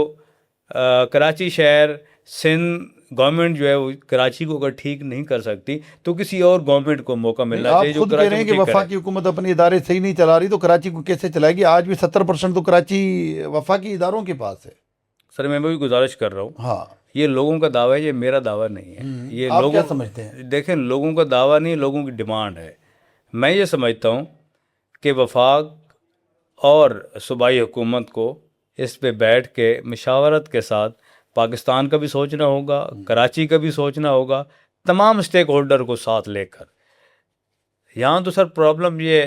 [SPEAKER 1] کراچی شہر سندھ گورنمنٹ جو ہے وہ کراچی کو اگر ٹھیک نہیں کر سکتی تو کسی اور گورنمنٹ کو موقع ملنا چاہیے
[SPEAKER 2] آپ
[SPEAKER 1] جو
[SPEAKER 2] خود کہہ
[SPEAKER 1] کراچی
[SPEAKER 2] رہے ہیں
[SPEAKER 1] کو
[SPEAKER 2] کہ
[SPEAKER 1] ٹھیک کرے.
[SPEAKER 2] وفاقی حکومت اپنے ادارے صحیح نہیں چلا رہی، تو کراچی کو کیسے چلائے گی؟ آج بھی 70% تو کراچی وفاقی اداروں کے پاس ہے.
[SPEAKER 1] سر میں بھی گزارش کر رہا ہوں،
[SPEAKER 2] ہاں.
[SPEAKER 1] یہ لوگوں کا دعویٰ ہے، یہ میرا دعویٰ نہیں ہے. یہ
[SPEAKER 2] آپ کیا
[SPEAKER 1] لوگوں،
[SPEAKER 2] سمجھتے ہیں؟
[SPEAKER 1] دیکھیں، لوگوں کا دعویٰ نہیں، لوگوں کی ڈیمانڈ ہے. میں یہ سمجھتا ہوں کہ وفاق اور صوبائی حکومت کو اس پہ بیٹھ کے مشاورت کے ساتھ پاکستان کا بھی سوچنا ہوگا، کراچی کا بھی سوچنا ہوگا، تمام اسٹیک ہولڈر کو ساتھ لے کر. یہاں تو سر پرابلم یہ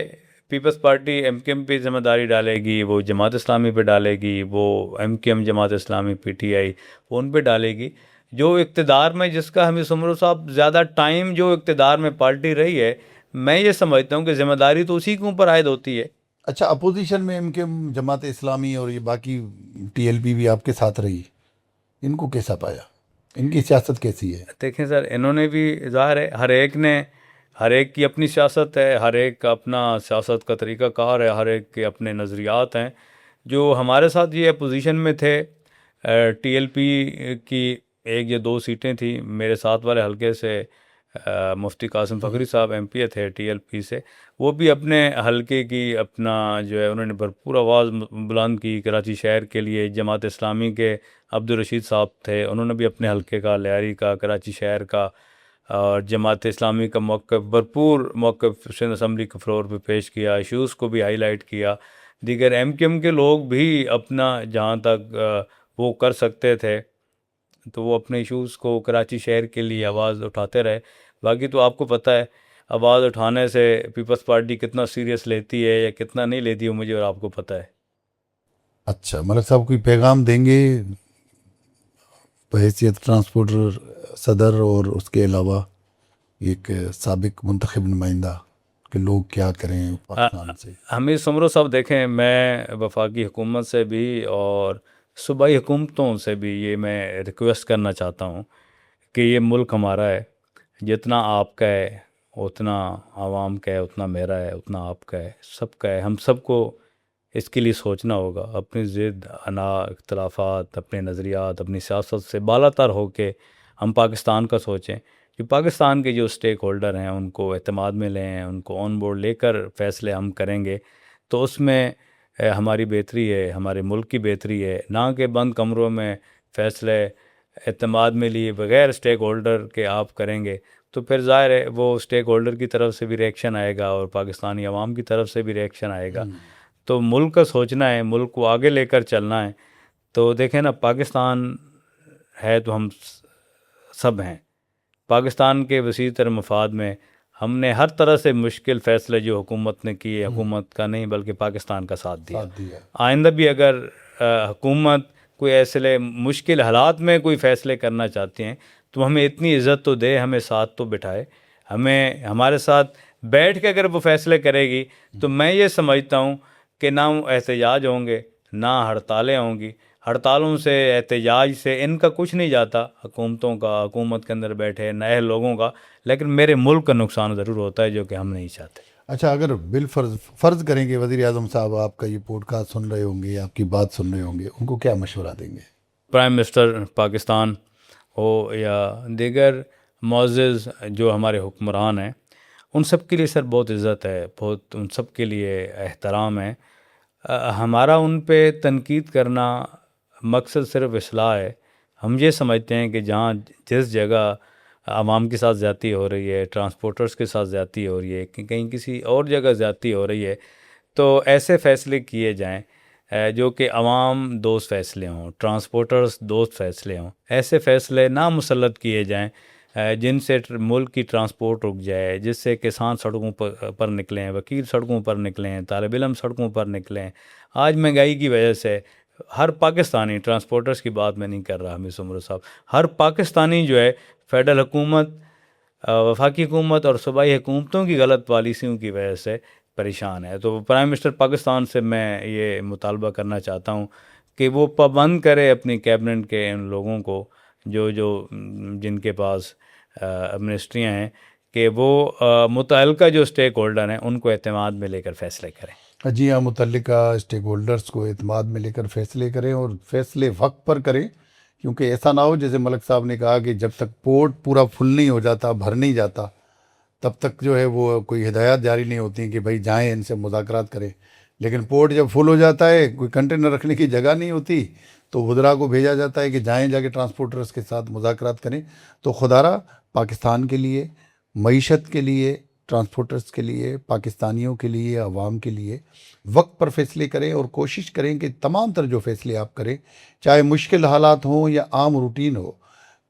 [SPEAKER 1] Peoples Party M Q M پہ ذمہ داری ڈالے گی، وہ جماعت اسلامی پہ ڈالے گی، وہ M Q M Jamaat Islami P T I وہ ان پہ ڈالے گی. جو اقتدار میں جس کا حمید سمرو صاحب زیادہ ٹائم جو اقتدار میں پارٹی رہی ہے، میں یہ سمجھتا ہوں کہ ذمہ داری تو اسی کے اوپر عائد ہوتی ہے.
[SPEAKER 2] اچھا، اپوزیشن میں M Q M Jamaat Islami اور یہ باقی ٹی ایل پی بھی آپ کے ساتھ رہی، ان کو کیسا پایا؟ ان کی سیاست کیسی ہے؟
[SPEAKER 1] دیکھیں سر، انہوں نے بھی ظاہر ہے ہر ایک کی اپنی سیاست ہے، ہر ایک کا اپنا سیاست کا طریقہ کار ہے، ہر ایک کے اپنے نظریات ہیں. جو ہمارے ساتھ یہ اپوزیشن میں تھے، ٹی ایل پی کی 1 یا 2 سیٹیں تھیں، میرے ساتھ والے حلقے سے مفتی قاسم فخری صاحب ایم پی تھے ٹی ایل پی سے، وہ بھی اپنے حلقے کی اپنا جو ہے انہوں نے بھرپور آواز بلند کی کراچی شہر کے لیے. جماعت اسلامی کے عبدالرشید صاحب تھے، انہوں نے بھی اپنے حلقے کا، لیاری کا، کراچی شہر کا، اور جماعت اسلامی کا موقف، بھرپور موقف سندھ اسمبلی کے فلور پہ پیش کیا، ایشوز کو بھی ہائی لائٹ کیا. دیگر ایم کیو ایم کے لوگ بھی اپنا جہاں تک وہ کر سکتے تھے تو وہ اپنے ایشوز کو کراچی شہر کے لیے آواز اٹھاتے رہے. باقی تو آپ کو پتہ ہے آواز اٹھانے سے پیپلز پارٹی کتنا سیریس لیتی ہے یا کتنا نہیں لیتی ہے، مجھے اور آپ کو پتہ ہے.
[SPEAKER 2] اچھا، ملک صاحب کوئی پیغام دیں گے بحیثیت ٹرانسپورٹر صدر اور اس کے علاوہ ایک سابق منتخب نمائندہ، کہ لوگ کیا کریں پاکستان سے؟
[SPEAKER 1] حمید سمرو صاحب، دیکھیں، میں وفاقی حکومت سے بھی اور صوبائی حکومتوں سے بھی یہ میں ریکویسٹ کرنا چاہتا ہوں کہ یہ ملک ہمارا ہے، جتنا آپ کا ہے اتنا عوام کا ہے، اتنا میرا ہے، اتنا آپ کا ہے، سب کا ہے. ہم سب کو اس کے لیے سوچنا ہوگا. اپنی ضد، انا، اختلافات، اپنے نظریات، اپنی سیاست سے بالا تر ہو کے ہم پاکستان کا سوچیں. کہ پاکستان کے جو اسٹیک ہولڈر ہیں ان کو اعتماد میں لیں، ان کو آن بورڈ لے کر فیصلے ہم کریں گے تو اس میں ہماری بہتری ہے، ہمارے ملک کی بہتری ہے. نہ کہ بند کمروں میں فیصلے اعتماد میں لیے بغیر اسٹیک ہولڈر کے آپ کریں گے تو پھر ظاہر ہے وہ اسٹیک ہولڈر کی طرف سے بھی ریئیکشن آئے گا اور پاکستانی عوام کی طرف سے بھی ریئیکشن آئے گا. تو ملک کا سوچنا ہے، ملک کو آگے لے کر چلنا ہے. تو دیکھیں نا، پاکستان ہے تو ہم سب ہیں. پاکستان کے وسیع تر مفاد میں ہم نے ہر طرح سے مشکل فیصلے جو حکومت نے کیے، حکومت کا نہیں بلکہ پاکستان کا ساتھ دیا. آئندہ بھی اگر حکومت کوئی ایسے مشکل حالات میں کوئی فیصلے کرنا چاہتے ہیں تو ہمیں اتنی عزت تو دے، ہمیں ساتھ تو بٹھائے، ہمیں ہمارے ساتھ بیٹھ کے اگر وہ فیصلے کرے گی تو میں یہ سمجھتا ہوں کہ نہ احتجاج ہوں گے، نہ ہڑتالیں ہوں گی. ہڑتالوں سے، احتجاج سے ان کا کچھ نہیں جاتا، حکومتوں کا، حکومت کے اندر بیٹھے نئے لوگوں کا، لیکن میرے ملک کا نقصان ضرور ہوتا ہے جو کہ ہم نہیں چاہتے.
[SPEAKER 2] اچھا، اگر بالفرض فرض کریں کہ وزیر اعظم صاحب آپ کا یہ پوڈ کاسٹ سن رہے ہوں گے، آپ کی بات سن رہے ہوں گے، ان کو کیا مشورہ دیں گے؟
[SPEAKER 1] پرائم منسٹر پاکستان ہو یا دیگر معزز جو ہمارے حکمران ہیں، ان سب کے لیے سر بہت عزت ہے، بہت ان سب کے لیے احترام ہے. ہمارا ان پہ تنقید کرنا مقصد صرف اصلاح ہے. ہم یہ سمجھتے ہیں کہ جہاں جس جگہ عوام کے ساتھ زیادتی ہو رہی ہے، ٹرانسپورٹرز کے ساتھ زیادتی ہو رہی ہے، کہیں کسی اور جگہ زیادتی ہو رہی ہے، تو ایسے فیصلے کیے جائیں جو کہ عوام دوست فیصلے ہوں، ٹرانسپورٹرز دوست فیصلے ہوں. ایسے فیصلے نامسلط کیے جائیں جن سے ملک کی ٹرانسپورٹ رک جائے، جس سے کسان سڑکوں پر نکلیں، وکیل سڑکوں پر نکلیں، طالب علم سڑکوں پر نکلیں. آج مہنگائی کی وجہ سے ہر پاکستانی، ٹرانسپورٹرز کی بات میں نہیں کر رہا حمید سمرو صاحب، ہر پاکستانی جو ہے فیڈرل حکومت، وفاقی حکومت اور صوبائی حکومتوں کی غلط پالیسیوں کی وجہ سے پریشان ہے. تو پرائم منسٹر پاکستان سے میں یہ مطالبہ کرنا چاہتا ہوں کہ وہ پابند کرے اپنی کیبنٹ کے ان لوگوں کو جو جن کے پاس منسٹریاں ہیں، کہ وہ متعلقہ جو اسٹیک ہولڈر ہیں ان کو اعتماد میں لے کر فیصلے کریں.
[SPEAKER 2] جی ہاں، متعلقہ اسٹیک ہولڈرز کو اعتماد میں لے کر فیصلے کریں اور فیصلے وقت پر کریں، کیونکہ ایسا نہ ہو جیسے ملک صاحب نے کہا کہ جب تک پورٹ پورا فل نہیں ہو جاتا، بھر نہیں جاتا، تب تک جو ہے وہ کوئی ہدایات جاری نہیں ہوتی کہ بھائی جائیں ان سے مذاکرات کریں. لیکن پورٹ جب فل ہو جاتا ہے، کوئی کنٹینر رکھنے کی جگہ نہیں ہوتی، تو وزراء کو بھیجا جاتا ہے کہ جائیں جا کے ٹرانسپورٹرز کے ساتھ مذاکرات کریں. تو خدارہ پاکستان کے لیے، معیشت کے لیے، ٹرانسپورٹرز کے لیے، پاکستانیوں کے لیے، عوام کے لیے وقت پر فیصلے کریں اور کوشش کریں کہ تمام تر جو فیصلے آپ کریں، چاہے مشکل حالات ہوں یا عام روٹین ہو،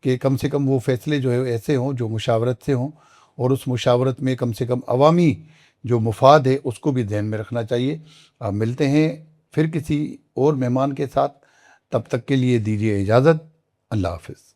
[SPEAKER 2] کہ کم سے کم وہ فیصلے جو ہے ایسے ہوں جو مشاورت سے ہوں، اور اس مشاورت میں کم سے کم عوامی جو مفاد ہے اس کو بھی ذہن میں رکھنا چاہیے. آپ ملتے ہیں پھر کسی اور مہمان کے ساتھ، تب تک کے لیے دیجیے اجازت. اللہ حافظ.